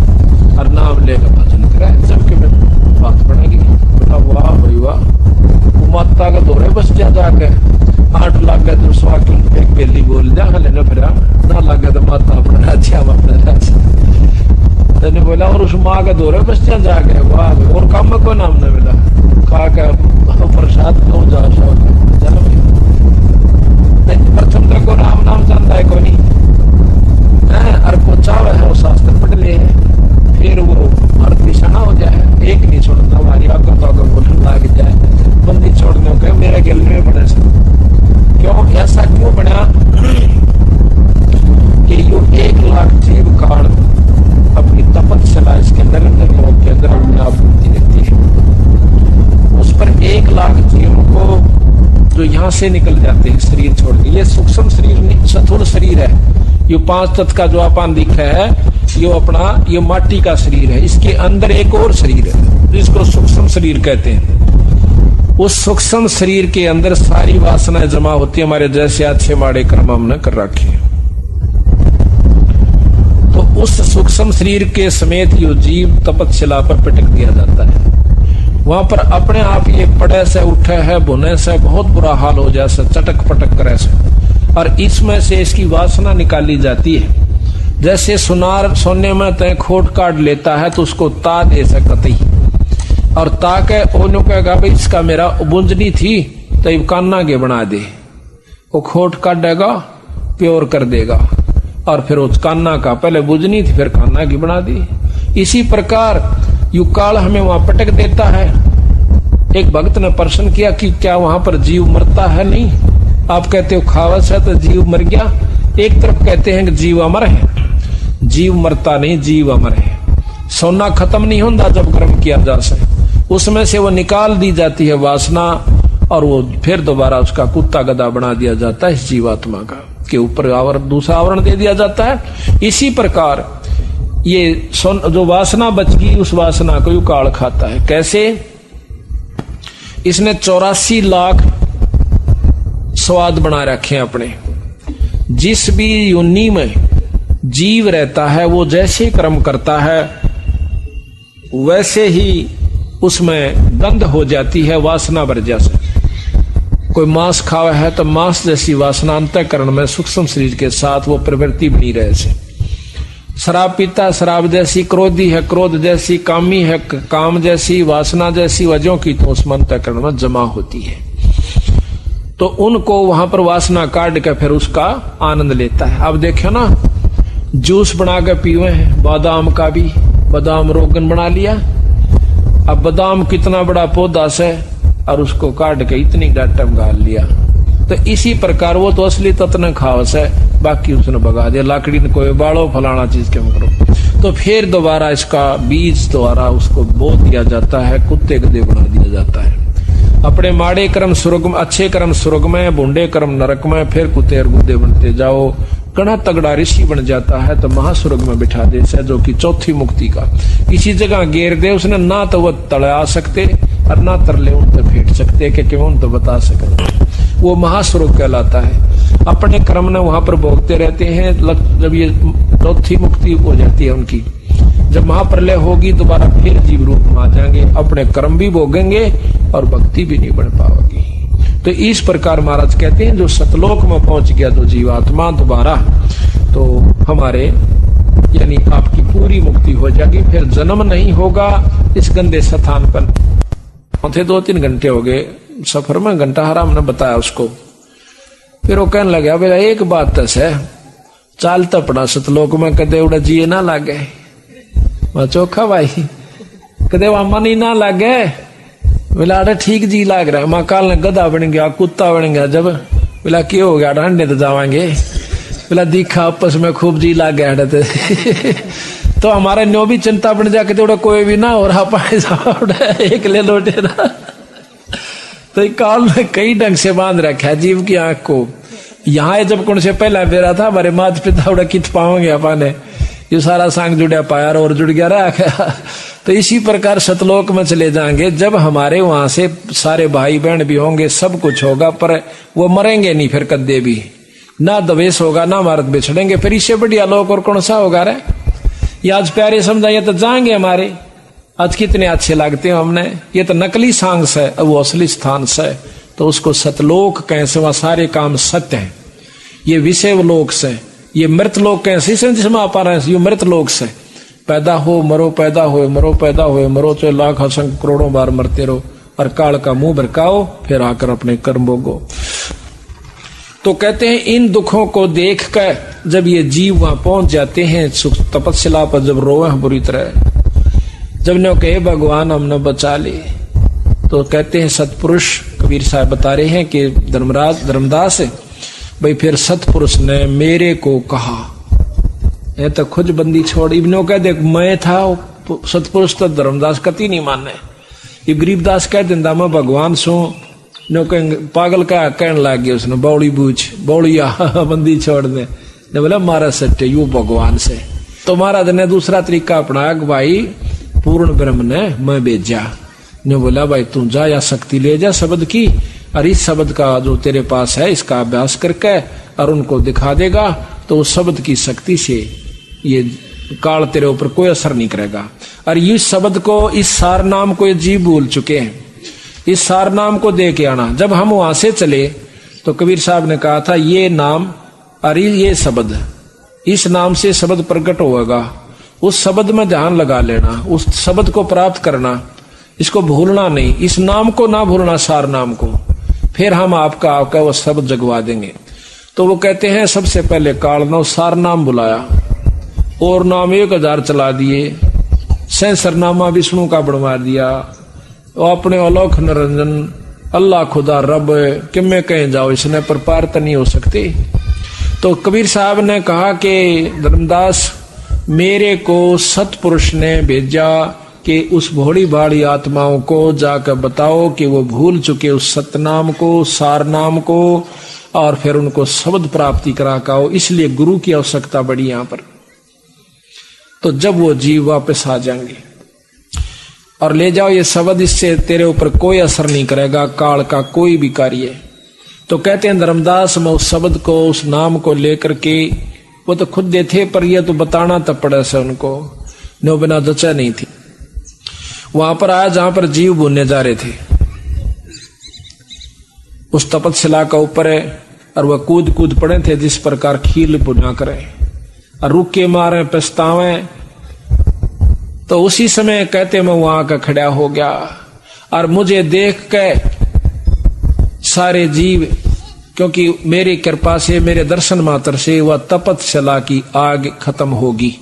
और नाम लेकर भजन कराए सबके बात बनेगी। बोला वाह भाई वाह, माता का दौरे बस जा जाके 8 लाख गए तो सवा किलो एक बेली बोल दिया लेना फिर ना लगे तो माता अपना राज्य अपना राज्य। तेने बोला और उस माँ का दौरे बस जा जाके वाह और काम में कोई नाम नहीं मिला, खा के प्रसाद क्यों जा प्रथम तक को राम नाम जानता है कोई नहीं, और को चाव है वो शास्त्र पढ़ ले, फिर वो अर्थ निशाना हो जाए, एक नहीं छोड़ना हमारी आगे तो आगे बोलने लग जाए, बंदी छोड़ने के मेरे गिल में बने से। क्यों ऐसा क्यों बना कि यो 1 लाख जीव काल अपनी तपस्या इसके अंदर लोग के अंदर अपने आप बुद्धि रहती है, उस पर 1 लाख जीवों को जो यहाँ से निकल जाते हैं शरीर छोड़ के। ये सूक्ष्म शरीर नहीं, स्थूल शरीर है। ये 5 तत्व का जो अपन दिखा है ये अपना ये माटी का शरीर है, इसके अंदर एक और शरीर है जिसको सूक्ष्म शरीर कहते हैं। उस सूक्ष्म शरीर के अंदर सारी वासनाएं जमा होती है, हमारे जैसे अच्छे माड़े कर्म हमने कर रखे हैं। तो उस सूक्ष्म शरीर के समेत यो जीव तपस्या पर पटक दिया जाता है। वहां पर अपने आप ये पड़े से उठे है, बुने से बहुत बुरा हाल हो जाए से, चटक पटक करे से, और इसमें से इसकी वासना निकाली जाती है। जैसे सुनार सोने में तय खोट काट लेता है तो उसको ता दे सकती, और ताके ओनो कहेगा भाई इसका मेरा बुंजनी थी तो ये कान्ना के बना दे, वो खोट काट देगा प्योर कर देगा, और फिर उस कान्ना का पहले बुंजनी थी फिर कान्ना की बना दी। इसी प्रकार यू काल हमें वहां पटक देता है। एक भक्त ने प्रश्न किया कि क्या वहां पर जीव मरता है? नहीं, आप कहते हो खावस है तो जीव मर गया, एक तरफ कहते हैं कि जीव अमर है। जीव मरता नहीं, जीव अमर है। सोना खत्म नहीं होता जब कर्म किया जा सके, उसमें से वो निकाल दी जाती है वासना, और वो फिर दोबारा उसका कुत्ता गधा बना दिया जाता है इस जीवात्मा का, के ऊपर दूसरा आवरण दे दिया जाता है। इसी प्रकार ये जो वासना बच गई उस वासना को यू काल खाता है। कैसे? इसने 84 लाख स्वाद बना रखे हैं अपने। जिस भी योनि में जीव रहता है वो जैसे कर्म करता है वैसे ही उसमें गंध हो जाती है, वासना भर जैसे। कोई मांस खावा है तो मांस जैसी वासना अंतःकरण में सूक्ष्म शरीर के साथ वो प्रवृत्ति बनी रहे से। शराब पीता शराब जैसी, क्रोधी है क्रोध जैसी, कामी है काम जैसी, वासना जैसी वजहों की तो उस अंतःकरण में जमा होती है। तो उनको वहां पर वासना काट के फिर उसका आनंद लेता है। अब देखो ना, जूस बना के पीवे हैं बादाम का भी, बादाम रोगन बना लिया। अब बादाम कितना बड़ा पौधा से और उसको काट के इतनी डाटम गाल लिया। तो इसी प्रकार वो तो असली तत्व खावस है, बाकी उसने भगा दिया, लाकड़ी ने कोई बाड़ो फलाना चीज क्यों करो। तो फिर दोबारा इसका बीज द्वारा उसको बो दिया जाता है, कुत्ते गधे बना दिया जाता है। अपने माड़े कर्म स्वर्ग में, अच्छे कर्म स्वर्ग में, बूढ़े कर्म नरक में, फिर कुत्ते और गुद्दे बनते जाओ। कड़ा तगड़ा ऋषि बन जाता है तो महास्वर्ग में बिठा दे से, जो कि चौथी मुक्ति का। किसी जगह घेर दे उसने, ना तो वह तले आ सकते और ना तरले उन तो फेंट सकते कि क्यों उन तो बता सकते। वो महास्वर्ग कहलाता है। अपने कर्म ने वहां पर भोगते रहते हैं। जब ये चौथी मुक्ति हो जाती है उनकी, जब महाप्रलय होगी दोबारा फिर जीव रूप में आ जाएंगे, अपने कर्म भी भोगेंगे और भक्ति भी नहीं बढ़ पाएगी। तो इस प्रकार महाराज कहते हैं जो सतलोक में पहुंच गया तो जीवात्मा दोबारा, तो हमारे यानी आपकी पूरी मुक्ति हो जाएगी, फिर जन्म नहीं होगा इस गंदे स्थान पर। थे 2-3 घंटे हो गए सफर में, घंटा हराम ने बताया उसको। फिर वो कहने लगा बेटा एक बात तो है, चालता पड़ा सतलोक में कदे उड़ा जिए ना लागे। मैं चोखा भाई कदे वामा नहीं ना लागे। बोला अरे ठीक जी लाग रहा है। माँ काल ने गधा बन गया, कुत्ता बन गया। जब बोला क्यों हो गया, ढांडे तो जावांगे। बोला दिखा आपस में खूब जी लाग गया। तो हमारे न्यो भी चिंता बन जाके तो कोई भी ना हो रहा पाए एक ले लौटे ना। तो काल में कई ढंग से बांध रखा है जीव की आंख को। यहाँ जब कौन से पहला बेरा था हमारे माता पिता उड़ा कित पाओगे अपने, ये सारा सांग जुड़ा पाया और जुड़ गया रहा। तो इसी प्रकार सतलोक में चले जाएंगे। जब हमारे वहां से सारे भाई बहन भी होंगे, सब कुछ होगा, पर वो मरेंगे नहीं फिर कद्दे भी, ना द्वेष होगा ना मारत बिछड़ेंगे। फिर इससे बढ़िया लोक और कौन सा होगा रे। ये आज प्यारे समझाइए तो जाएंगे हमारे, आज कितने अच्छे लगते हैं हमने। ये तो नकली सांग से, वो असली स्थान से, तो उसको सतलोक कैसे, वहां सारे काम सत्य है। ये विषय लोक से, ये मृत लोक कैसे जिसमें आप आ रहे हैं, ये मृत लोक से पैदा हो मरो, पैदा हो मरो, पैदा हो मरो, चाहे लाख असंख्य करोड़ों बार मरते रहो और काल का मुंह भरकाओ, फिर आकर अपने कर्म भोगो। तो कहते हैं इन दुखों को देखकर जब ये जीव वहां पहुंच जाते हैं सुख तपस्या पर, जब रोवे बुरी तरह, जब ने कहे भगवान हमने बचा ले, तो कहते हैं सतपुरुष कबीर साहब बता रहे हैं कि धर्मदास भाई फिर सतपुरुष ने मेरे को कहा, ये तो खुद बंदी छोड़। इब्नो कह दे मैं था सतपुरुष, तो धर्मदास कति नहीं माने। ये गरीबदास कह दिंदा मैं भगवान सो, नो पागल का कहने लग गया उसने, बौड़ी बूझ बौड़िया बंदी छोड़ दे। ने बोला मारा सत्य यू भगवान से। तो महाराज ने दूसरा तरीका अपनाया, भाई पूर्ण ब्रह्म ने मैं भेजा। ने बोला भाई तू जा या शक्ति ले जा शब्द की, और इस शब्द का जो तेरे पास है इसका अभ्यास करके और उनको दिखा देगा, तो उस शब्द की शक्ति से ये काल तेरे ऊपर कोई असर नहीं करेगा। और इस शब्द को, इस सार नाम को ये जीव भूल चुके हैं, इस सार नाम को दे के आना। जब हम वहां से चले तो कबीर साहब ने कहा था ये नाम और ये शब्द, इस नाम से शब्द प्रकट होगा, उस शब्द में ध्यान लगा लेना, उस शब्द को प्राप्त करना, इसको भूलना नहीं, इस नाम को ना भूलना, सार नाम को, फिर हम आपका वो शब्द जगवा देंगे। तो वो कहते हैं सबसे पहले काल ने सार नाम बुलाया और नाम 1000 चला दिए, सहस्रनामा विष्णु का बनवा दिया, अपने अलौक निरंजन अल्लाह खुदा रब किमे कहीं जाओ, इसने पर पार तो नहीं हो सकते। तो कबीर साहब ने कहा कि धर्मदास मेरे को सतपुरुष ने भेजा कि उस भोड़ी भाड़ी आत्माओं को जाकर बताओ कि वो भूल चुके उस सतनाम को, सार नाम को, और फिर उनको शब्द प्राप्ति करा काओ। इसलिए गुरु की आवश्यकता बड़ी यहां पर। तो जब वो जीव वापस आ जाएंगे और ले जाओ ये शब्द, इससे तेरे ऊपर कोई असर नहीं करेगा काल का कोई भी कार्य। तो कहते हैं धर्मदास मैं उस शब्द को, उस नाम को लेकर के, वो तो खुद देते पर ये तो बताना तब पड़ा से उनको, नो बिना जचा नहीं थी। वहां पर आया जहां पर जीव बुनने जा रहे थे, उस तपस्या का ऊपर है, और वह कूद कूद पड़े थे जिस प्रकार खील बुना करे और रुके मारे पछतावे। तो उसी समय कहते मैं वहां का खड़ा हो गया और मुझे देख के सारे जीव, क्योंकि मेरी कृपा से, मेरे दर्शन मात्र से वह तपस्या की आग खत्म होगी।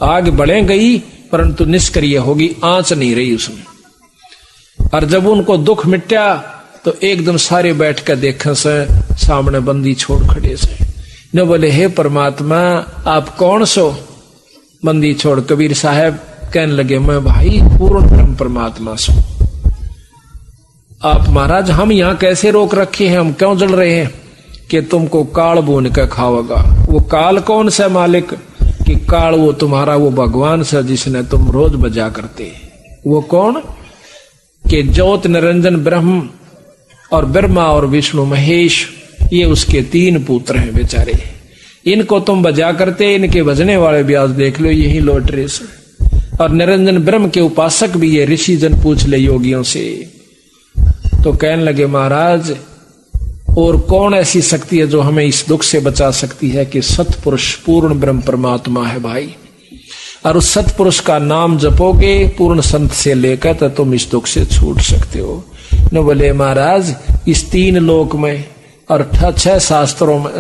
आग बढ़े गई परंतु निष्क्रिय होगी, आंच नहीं रही उसमें। और जब उनको दुख मिटा तो एकदम सारे बैठ कर देखे से सामने बंदी छोड़ खड़े से। न बोले हे परमात्मा आप कौन सो? बंदी छोड़ कबीर साहब कहने लगे मैं भाई पूर्ण ब्रह्म परमात्मा सो। आप महाराज हम यहां कैसे रोक रखे हैं, हम क्यों जल रहे हैं? कि तुमको काल बोन के खाओगा। वो काल कौन सा मालिक? कि काल वो तुम्हारा वो भगवान सा जिसने तुम रोज बजा करते। वो कौन? कि ज्योत निरंजन ब्रह्म और ब्रह्मा और विष्णु महेश, ये उसके 3 पुत्र हैं बेचारे। इनको तुम बजा करते, इनके बजने वाले भी आज देख लो यही लॉटरी से। और निरंजन ब्रह्म के उपासक भी ये ऋषि जन पूछ ले योगियों से। तो कहने लगे महाराज और कौन ऐसी शक्ति है जो हमें इस दुख से बचा सकती है? कि सतपुरुष पूर्ण ब्रह्म परमात्मा है भाई। और उस सतपुरुष का नाम जपोगे पूर्ण संत से लेकर तो तुम इस दुख से छूट सकते हो। न बोले महाराज इस 3 लोक में और 6 शास्त्रों में,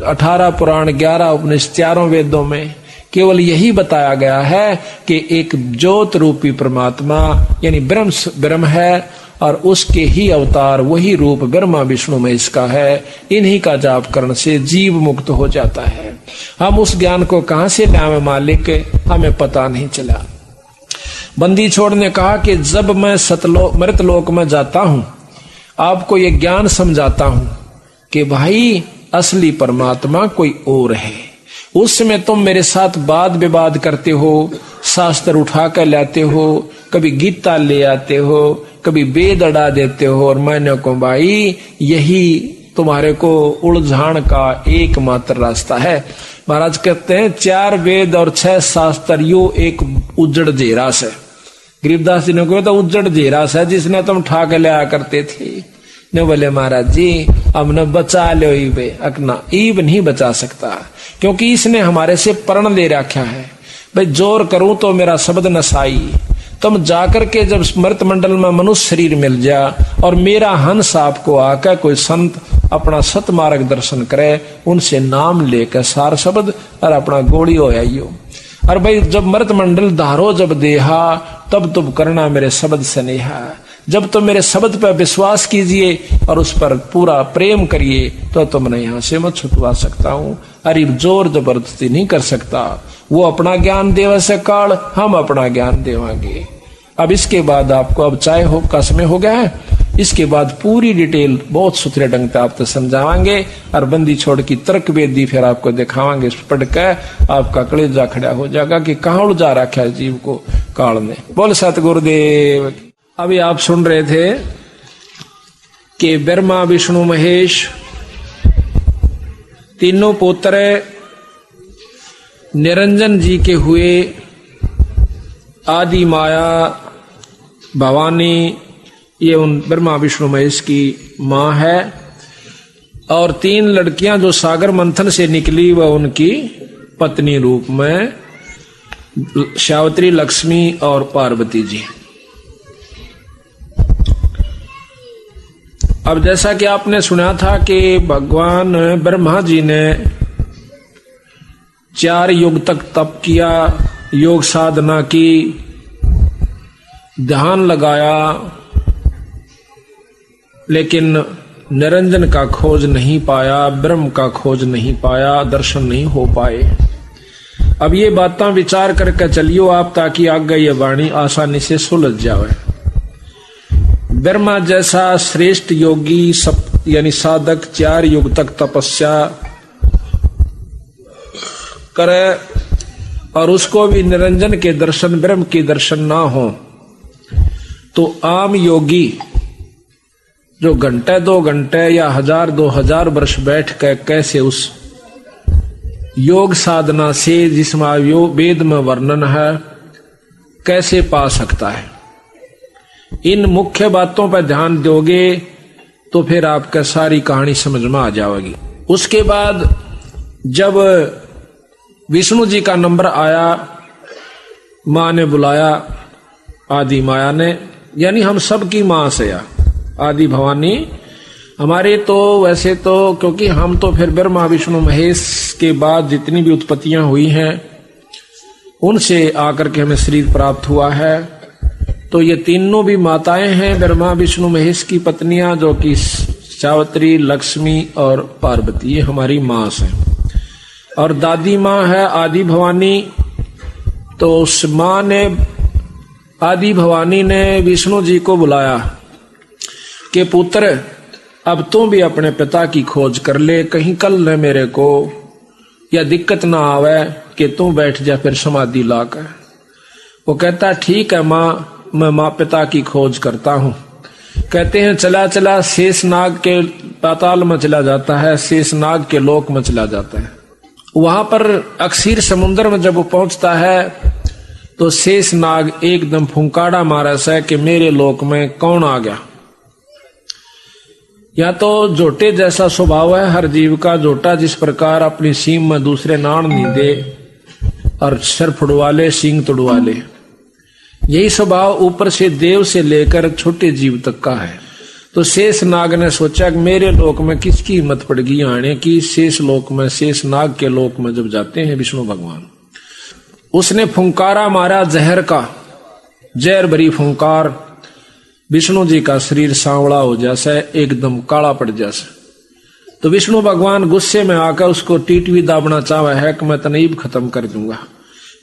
18 पुराण, 11 उपनिषद, 4 वेदों में केवल यही बताया गया है कि एक ज्योत रूपी परमात्मा यानी ब्रह्म है और उसके ही अवतार वही रूप ब्रह्मा विष्णु महेश का है। इन्हीं का जाप करने से जीव मुक्त हो जाता है। हम उस ज्ञान को कहां से लाए मालिक, हमें पता नहीं चला। बंदी छोड़ ने कहा कि जब मैं मृतलोक में जाता हूं आपको ये ज्ञान समझाता हूं कि भाई असली परमात्मा कोई और है। उस समय तुम मेरे साथ वाद विवाद करते हो, शास्त्र उठा कर लाते हो, कभी गीता ले आते हो, कभी वेद अड़ा देते हो। और मैंने को भाई यही तुम्हारे को उलझान का एकमात्र रास्ता है। महाराज कहते हैं 4 वेद और 6 शास्त्र यो एक उज्जड़ जेरास है। गरीबदास जी ने कहा तो उज्जड़ जेरास है जिसने तुम ठाक लिया करते थे। ने बोले महाराज जी हमने बचा लो ईबे अकना, ईब नहीं बचा सकता क्योंकि इसने हमारे से प्रण ले रखा है। भाई जोर करूं तो मेरा शब्द नसाई। तुम जाकर के जब स्मृत मंडल में मनुष्य शरीर मिल जा और मेरा हंस आपको आकर कोई संत अपना सत मार्ग दर्शन करे, उनसे नाम लेकर सार शब्द और अपना गोली हो आइयो। और भाई जब मृत मंडल धारो जब देहा तब तुम करना मेरे शब्द स्नेहा। जब तुम मेरे शब्द पर विश्वास कीजिए और उस पर पूरा प्रेम करिए तो तुमने यहां से मैं छुटवा सकता हूं। अरे जोर जबरदस्ती नहीं कर सकता। वो अपना ज्ञान देव से काल, हम अपना ज्ञान देवांगे। अब इसके बाद आपको अब चाय हो का समय हो गया है। इसके बाद पूरी डिटेल बहुत सुथरे ढंग से आपको समझावांगे और बंदी छोड़ की तर्क वेदी फिर आपको दिखावांगे। पढ़ कर आपका कलेजा खड़ा हो जाएगा कि कहां उलझा रखा है जीव को काल ने। बोल सतगुरुदेव। अभी आप सुन रहे थे कि ब्रह्मा विष्णु महेश तीनों पुत्र निरंजन जी के हुए। आदि माया भवानी ये उन ब्रह्मा विष्णु महेश की मां है और 3 लड़कियां जो सागर मंथन से निकली वह उनकी पत्नी रूप में सावित्री, लक्ष्मी और पार्वती जी। अब जैसा कि आपने सुना था कि भगवान ब्रह्मा जी ने 4 युग तक तप किया, योग साधना की, ध्यान लगाया, लेकिन निरंजन का खोज नहीं पाया, ब्रह्म का खोज नहीं पाया, दर्शन नहीं हो पाए। अब ये बातें विचार करके चलियो आप ताकि आगे ये वाणी आसानी से सुलझ जाए। ब्रह्मा जैसा श्रेष्ठ योगी यानी साधक 4 युग तक तपस्या करे और उसको भी निरंजन के दर्शन, ब्रह्म के दर्शन ना हो तो आम योगी जो घंटे 2 घंटे या 1000-2000 वर्ष बैठ कर कैसे उस योग साधना से जिसमें वेद में वर्णन है कैसे पा सकता है। इन मुख्य बातों पर ध्यान दोगे तो फिर आपका सारी कहानी समझ में आ जाएगी। उसके बाद जब विष्णु जी का नंबर आया, मां ने बुलाया, आदि माया ने, यानी हम सब की मां से आदि भवानी हमारे तो वैसे तो क्योंकि हम तो फिर ब्रह्मा विष्णु महेश के बाद जितनी भी उत्पत्तियां हुई हैं उनसे आकर के हमें शरीर प्राप्त हुआ है। तो ये तीनों भी माताएं हैं ब्रह्मा विष्णु महेश की पत्नियां, जो कि सावित्री, लक्ष्मी और पार्वती, ये हमारी मां हैं। और दादी मां है आदि भवानी। तो उस मां ने, आदि भवानी ने विष्णु जी को बुलाया कि पुत्र अब तू भी अपने पिता की खोज कर ले, कहीं कल न मेरे को या दिक्कत ना आवे कि तू बैठ जा फिर समाधि लाकर। वो कहता ठीक है माँ, मैं माँ पिता की खोज करता हूँ। कहते हैं चला चला शेषनाग के पाताल में चला जाता है, शेषनाग के लोक में चला जाता है। वहां पर अक्षीर समुद्र में जब वो पहुंचता है तो शेषनाग एकदम फुंकाड़ा मारा से कि मेरे लोक में कौन आ गया। या तो जोटे जैसा स्वभाव है हर जीव का, जोटा जिस प्रकार अपनी सीम में दूसरे नाण नहीं दे और सर फुड़वा ले सींग तुड़वा ले, यही स्वभाव ऊपर से देव से लेकर छोटे जीव तक का है। तो शेष नाग ने सोचा कि मेरे लोक में किसकी हिम्मत पड़ गई आने की। शेष लोक में, शेष नाग के लोक में जब जाते हैं विष्णु भगवान, उसने फुंकारा मारा जहर का, जहर भरी फुंकार। विष्णु जी का शरीर सांवला हो जैसा, एकदम काला पड़ जैसा। तो विष्णु भगवान गुस्से में आकर उसको टीटवी दाबना चाहा है कि मैं तनईब खत्म कर दूंगा।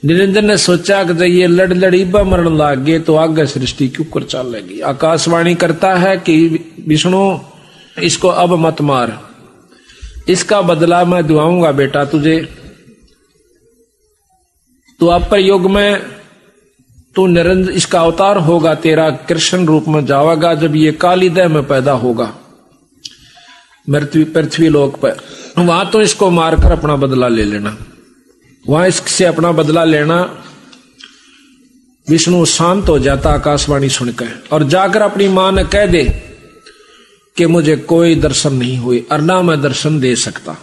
निरंजन ने सोचा कि जब ये लड़ लड़ीबा मरण लाग गए तो आगे सृष्टि क्यों कर चलेगी। आकाशवाणी करता है कि विष्णु इसको अब मत मार, इसका बदला मैं दुआऊंगा बेटा तुझे। तो अपर युग में तू निरंजन, इसका अवतार होगा तेरा, कृष्ण रूप में जाएगा जब ये काली देह में पैदा होगा पृथ्वी लोक पर। वहां तो इसको मारकर अपना बदला ले लेना, वहां इससे अपना बदला लेना। विष्णु शांत हो जाता आकाशवाणी सुनकर और जाकर अपनी मां ने कह दे कि मुझे कोई दर्शन नहीं हुए और ना मैं दर्शन दे सकता।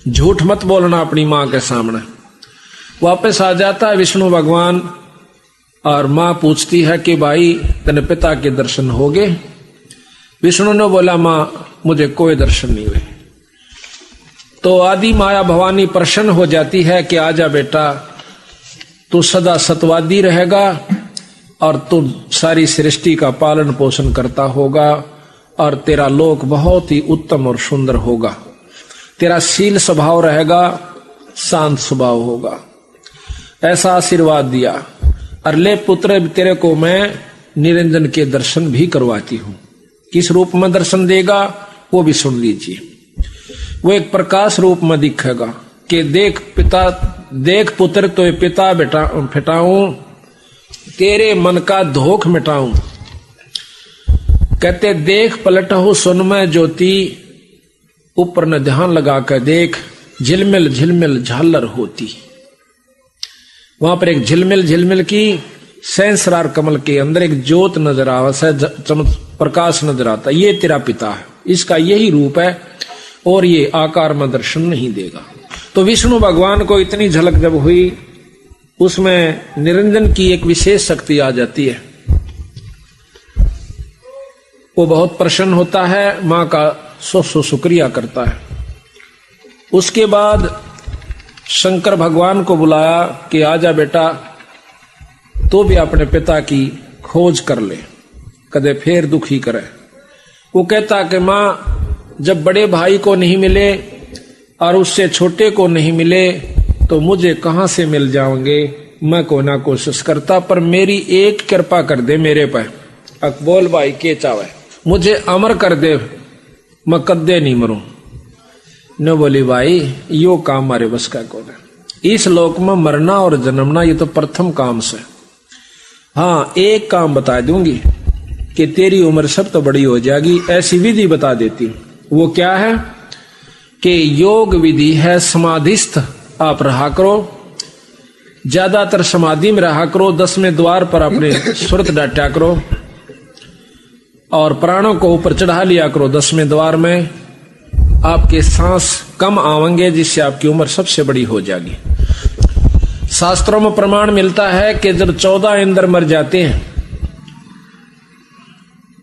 झूठ मत बोलना अपनी मां के सामने। वापस आ जाता है विष्णु भगवान और मां पूछती है कि भाई तेरे पिता के दर्शन हो गए। विष्णु ने बोला मां मुझे कोई दर्शन नहीं हुए। तो आदि माया भवानी प्रसन्न हो जाती है कि आजा बेटा, तू सदा सतवादी रहेगा और तू सारी सृष्टि का पालन पोषण करता होगा और तेरा लोक बहुत ही उत्तम और सुंदर होगा। तेरा शील स्वभाव रहेगा, शांत स्वभाव होगा। ऐसा आशीर्वाद दिया। और ले पुत्र तेरे को मैं निरंजन के दर्शन भी करवाती हूं। किस रूप में दर्शन देगा वो भी सुन लीजिए। वो एक प्रकाश रूप में दिखेगा कि देख पिता, देख पुत्र तो ये पिता बेटा फिटाऊं, तेरे मन का धोख मिटाऊं। कहते देख पलटहु सुन में ज्योति, ऊपर न ध्यान लगा कर देख, झिलमिल झिलमिल झालर होती। वहां पर एक झिलमिल झिलमिल की सहस्रार कमल के अंदर एक ज्योत नजर आवा, प्रकाश नजर आता। ये तेरा पिता है, इसका यही रूप है और ये आकार में दर्शन नहीं देगा। तो विष्णु भगवान को इतनी झलक जब हुई, उसमें निरंजन की एक विशेष शक्ति आ जाती है। वो बहुत प्रसन्न होता है, मां का सौ शुक्रिया करता है। उसके बाद शंकर भगवान को बुलाया कि आजा बेटा, तो भी अपने पिता की खोज कर ले, कदे फिर दुखी करे। वो कहता कि मां जब बड़े भाई को नहीं मिले और उससे छोटे को नहीं मिले तो मुझे कहां से मिल जाओगे। मैं को ना कोशिश करता, पर मेरी एक कृपा कर दे मेरे पर। अकबोल भाई के चावे मुझे अमर कर दे, मैं कदे नहीं मरूं। न बोली भाई यो काम मारे बस का कौन है। इस लोक में मरना और जन्मना ये तो प्रथम काम से। हाँ एक काम बता दूंगी कि तेरी उम्र सब तो बड़ी हो जाएगी, ऐसी विधि बता देती हूं। वो क्या है कि योग विधि है, समाधिस्थ आप रहा करो, ज्यादातर समाधि में रहा करो, 10वें द्वार पर अपने सुरत डाटा करो और प्राणों को ऊपर चढ़ा लिया करो 10वें द्वार में। आपके सांस कम आवेंगे जिससे आपकी उम्र सबसे बड़ी हो जाएगी। शास्त्रों में प्रमाण मिलता है कि जब 14 इंद्र मर जाते हैं,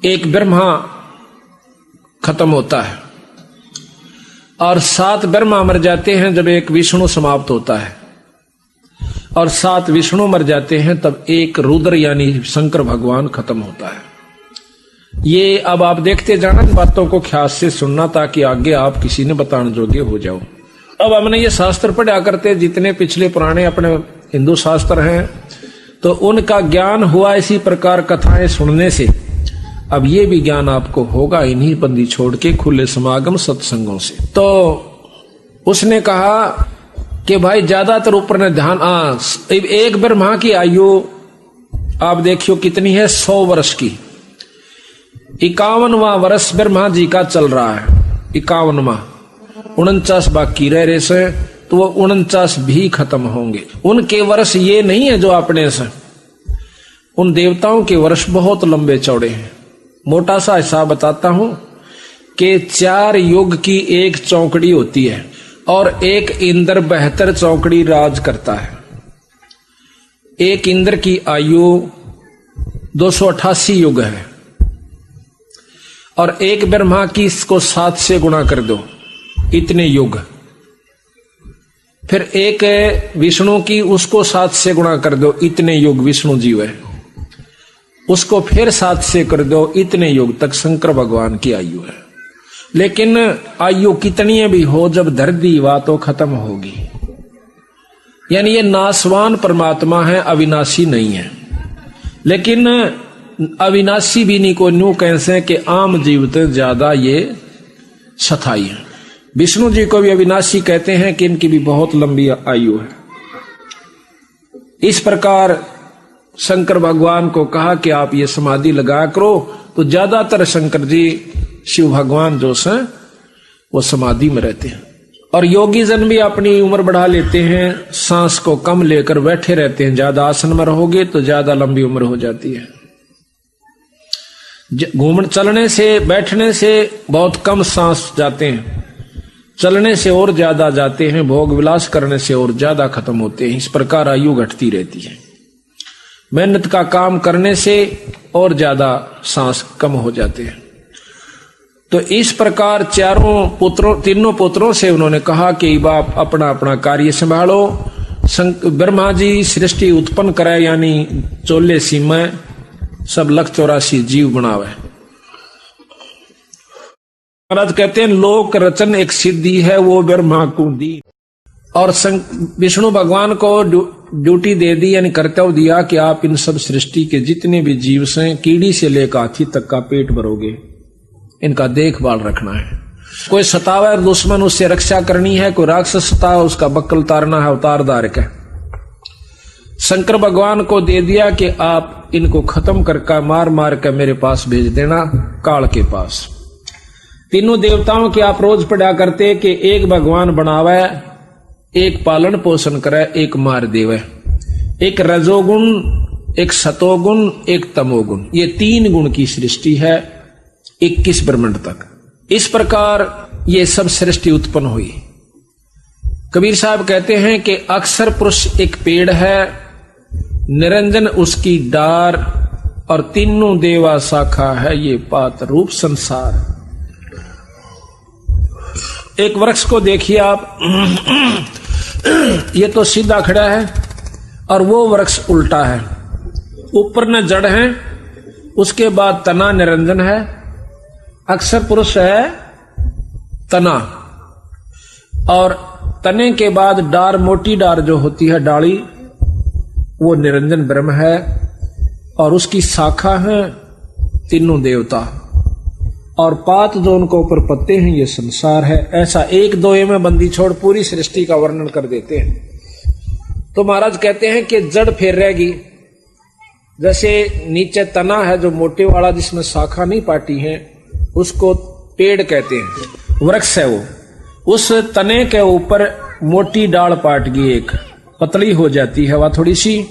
एक ब्रह्मा खत्म होता है और 7 ब्रह्मा मर जाते हैं जब एक विष्णु समाप्त होता है, और 7 विष्णु मर जाते हैं तब एक रुद्र यानी शंकर भगवान खत्म होता है। ये अब आप देखते जाना, बातों को ख्याल से सुनना ताकि आगे आप किसी ने बताने जोगे हो जाओ। अब हमने ये शास्त्र पढ़ा करते, जितने पिछले पुराने अपने हिंदू शास्त्र हैं, तो उनका ज्ञान हुआ इसी प्रकार कथाएं सुनने से अब ये भी ज्ञान आपको होगा इन्हीं बंदी छोड़ के खुले समागम सत्संगों से। तो उसने कहा कि भाई ज्यादातर ऊपर ने ध्यान एक ब्रह्मा की आयु आप देखियो कितनी है, 100 वर्ष की। 51वां वर्ष ब्रह्मा जी का चल रहा है, 51वां, 49 बाकी रह रहे से, तो वो 49 भी खत्म होंगे। उनके वर्ष ये नहीं है जो अपने से, उन देवताओं के वर्ष बहुत लंबे चौड़े हैं। मोटा सा हिसाब बताता हूं कि 4 युग की एक चौकड़ी होती है और एक इंद्र 72 चौकड़ी राज करता है। एक इंद्र की आयु 288 युग है और एक ब्रह्मा की इसको 7 से गुणा कर दो, इतने युग। फिर एक विष्णु की, उसको 7 से गुणा कर दो, इतने युग विष्णु जीव है। उसको फिर 7 से कर दो, इतने युग तक शंकर भगवान की आयु है। लेकिन आयु कितनी भी हो, जब धर दी वा तो खत्म होगी। यानी ये नासवान परमात्मा है, अविनाशी नहीं है। लेकिन अविनाशी भी नहीं को न्यू कैसे कि आम जीवित ज्यादा ये सथाई है। विष्णु जी को भी अविनाशी कहते हैं कि इनकी भी बहुत लंबी आयु है। इस प्रकार शंकर भगवान को कहा कि आप ये समाधि लगा करो, तो ज्यादातर शंकर जी शिव भगवान जो से वो समाधि में रहते हैं। और योगी जन भी अपनी उम्र बढ़ा लेते हैं, सांस को कम लेकर बैठे रहते हैं। ज्यादा आसन में रहोगे तो ज्यादा लंबी उम्र हो जाती है। चलने से बैठने से बहुत कम सांस जाते हैं, चलने से और ज्यादा जाते हैं, भोग विलास करने से और ज्यादा खत्म होते हैं। इस प्रकार आयु घटती रहती है। मेहनत का काम करने से और ज्यादा सांस कम हो जाते हैं। तो इस प्रकार तीनों पुत्रों से उन्होंने कहा कि बाप अपना अपना कार्य संभालो। ब्रह्मा जी सृष्टि उत्पन्न कराए, यानी 14 सीमा सब 184 जीव बनावे। महाराज कहते हैं लोक रचन एक सिद्धि है, वो ब्रह्मा को दी। और विष्णु भगवान को ड्यूटी दे दी, यानी कर्तव्य दिया कि आप इन सब सृष्टि के जितने भी जीव से, कीड़ी से लेकर हाथी तक का पेट भरोगे, इनका देखभाल रखना है। कोई सतावा है दुश्मन, उससे रक्षा करनी है। कोई राक्षस सतावा, उसका बक्कल तारना है, अवतारदार का। शंकर भगवान को दे दिया कि आप इनको खत्म करके मार मार कर मेरे पास भेज देना, काल के पास। तीनों देवताओं की आप रोज पढ़ा करते कि एक भगवान बनावे, एक पालन पोषण करे, एक मार देवे। एक रजोगुण, एक सतोगुण, एक तमोगुण, ये 3 गुण की सृष्टि है 21 ब्रह्मांड तक। इस प्रकार ये सब सृष्टि उत्पन्न हुई। कबीर साहब कहते हैं कि अक्षर पुरुष एक पेड़ है, निरंजन उसकी डार, और तीनों देवा शाखा है ये पात रूप संसार। एक वृक्ष को देखिए आप, ये तो सीधा खड़ा है और वो वृक्ष उल्टा है। ऊपर न जड़ है, उसके बाद तना निरंजन है, अक्षर पुरुष है तना, और तने के बाद डार, मोटी डार जो होती है डाली, वो निरंजन ब्रह्म है, और उसकी शाखा है तीनों देवता, और पात जो उनको ऊपर पत्ते हैं ये संसार है। ऐसा 1-2 में बंदी छोड़ पूरी सृष्टि का वर्णन कर देते हैं। तो महाराज कहते हैं कि जड़ फिर रहेगी। जैसे नीचे तना है जो मोटे वाला, जिसमें शाखा नहीं पाटी है, उसको पेड़ कहते हैं, वृक्ष है वो। उस तने के ऊपर मोटी डाल पाट गई, एक पतली हो जाती है वह थोड़ी सी,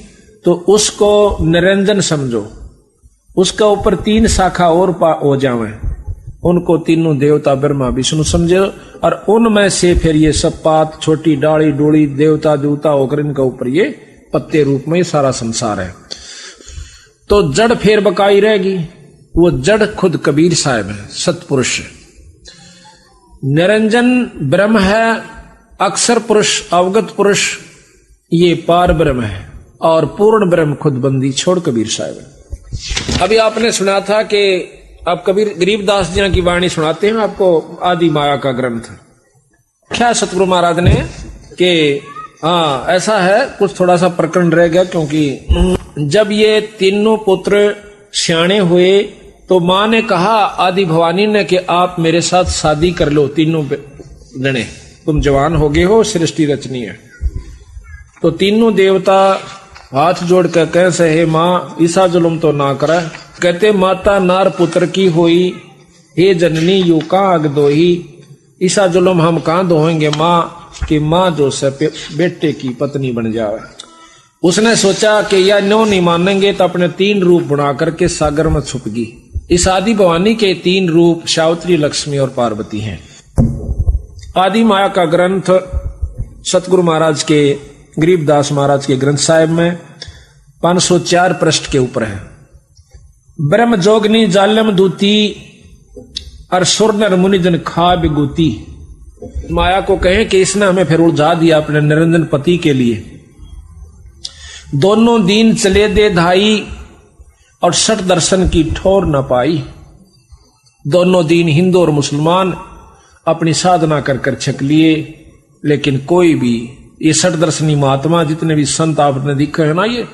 तो उसको निरंजन समझो। उसका ऊपर 3 शाखा और हो जावे, उनको तीनों देवता ब्रह्मा विष्णु समझो। और उनमें से फिर ये सब पात, छोटी डाली डोली, देवता जूता होकर इनके ऊपर ये पत्ते रूप में सारा संसार है। तो जड़ फिर बकाई रहेगी, वो जड़ खुद कबीर साहब है, सतपुरुष। निरंजन ब्रह्म है, अक्षर पुरुष, अवगत पुरुष ये पार ब्रह्म है, और पूर्ण ब्रह्म खुद बंदी छोड़ कबीर साहब है। अभी आपने सुना था कि आप कबीर गरीबदास जी की वाणी सुनाते हैं आपको, आदि माया का ग्रंथ। क्या सतगुरु महाराज ने कि हाँ ऐसा है, कुछ थोड़ा सा प्रकरण रह गया, क्योंकि जब ये तीनों पुत्र सियाणे हुए तो मां ने कहा आदि भवानी ने कि आप मेरे साथ शादी कर लो, तीनों जने, तुम जवान हो गए हो, सृष्टि रचनी है। तो तीनों देवता हाथ जोड़ कर कह से हे मां ईसा जुलम तो ना करे। कहते माता नार पुत्र की होई, हे जननी यू कहाँ अग दोही। ईसा जुलम हम कहाँ दोहेंगे मां, कि मां जो से बेटे की पत्नी बन जाए। उसने सोचा कि यह नो नहीं मानेंगे तो अपने 3 रूप बना करके सागर में छुपगी। इस आदि भवानी के 3 रूप सावित्री, लक्ष्मी और पार्वती हैं। आदि माया का ग्रंथ सतगुरु महाराज के, गरीबदास महाराज के ग्रंथ साहिब में 504 पृष्ठ के ऊपर है। ब्रह्म जोगनी जालम दूती और सुरनर मुनिजन खा बिगुती। माया को कहें कि इसने हमें फिर उलझा दिया अपने निरंजन पति के लिए। दोनों दीन चले दे धाई और सठ दर्शन की ठोर न पाई। दोनों दीन हिंदू और मुसलमान अपनी साधना कर कर छक लिए, लेकिन कोई भी ये सठ दर्शनी महात्मा जितने भी संत आपने दिखे हैं ना, ये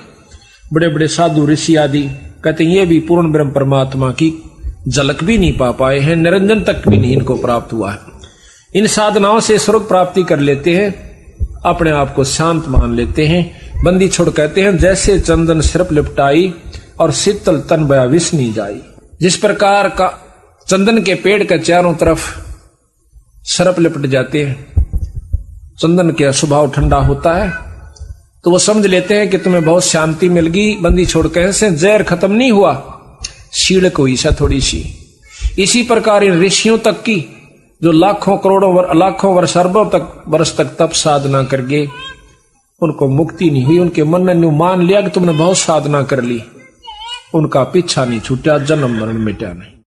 बड़े बड़े साधु ऋषि आदि, कहते ये भी पूर्ण ब्रह्म परमात्मा की झलक भी नहीं पा पाए हैं, निरंजन तक भी नहीं इनको प्राप्त हुआ है। इन साधनाओं से स्वर्ग प्राप्ति कर लेते हैं, अपने आप को शांत मान लेते हैं। बंदी छोड़ कहते हैं जैसे चंदन सिर्फ लिपटाई और शीतल तन बया विष नहीं जाई। जिस प्रकार का चंदन के पेड़ के चारों तरफ सरप लिपट जाते हैं, चंदन का स्वभाव ठंडा होता है, तो वो समझ लेते हैं कि तुम्हें बहुत शांति मिल गई। बंदी छोड़ कहे से जहर खत्म नहीं हुआ, शीड़क हुई सा थोड़ी सी। इसी प्रकार इन ऋषियों तक की जो लाखों करोड़ों लाखों वर्ष अरबों तक वर्ष तक तप साधना कर गए, उनको मुक्ति नहीं हुई। उनके मन ने मान लिया कि तुमने बहुत साधना कर ली, उनका पीछा नहीं छूटा, जन्म मरण मिटा नहीं।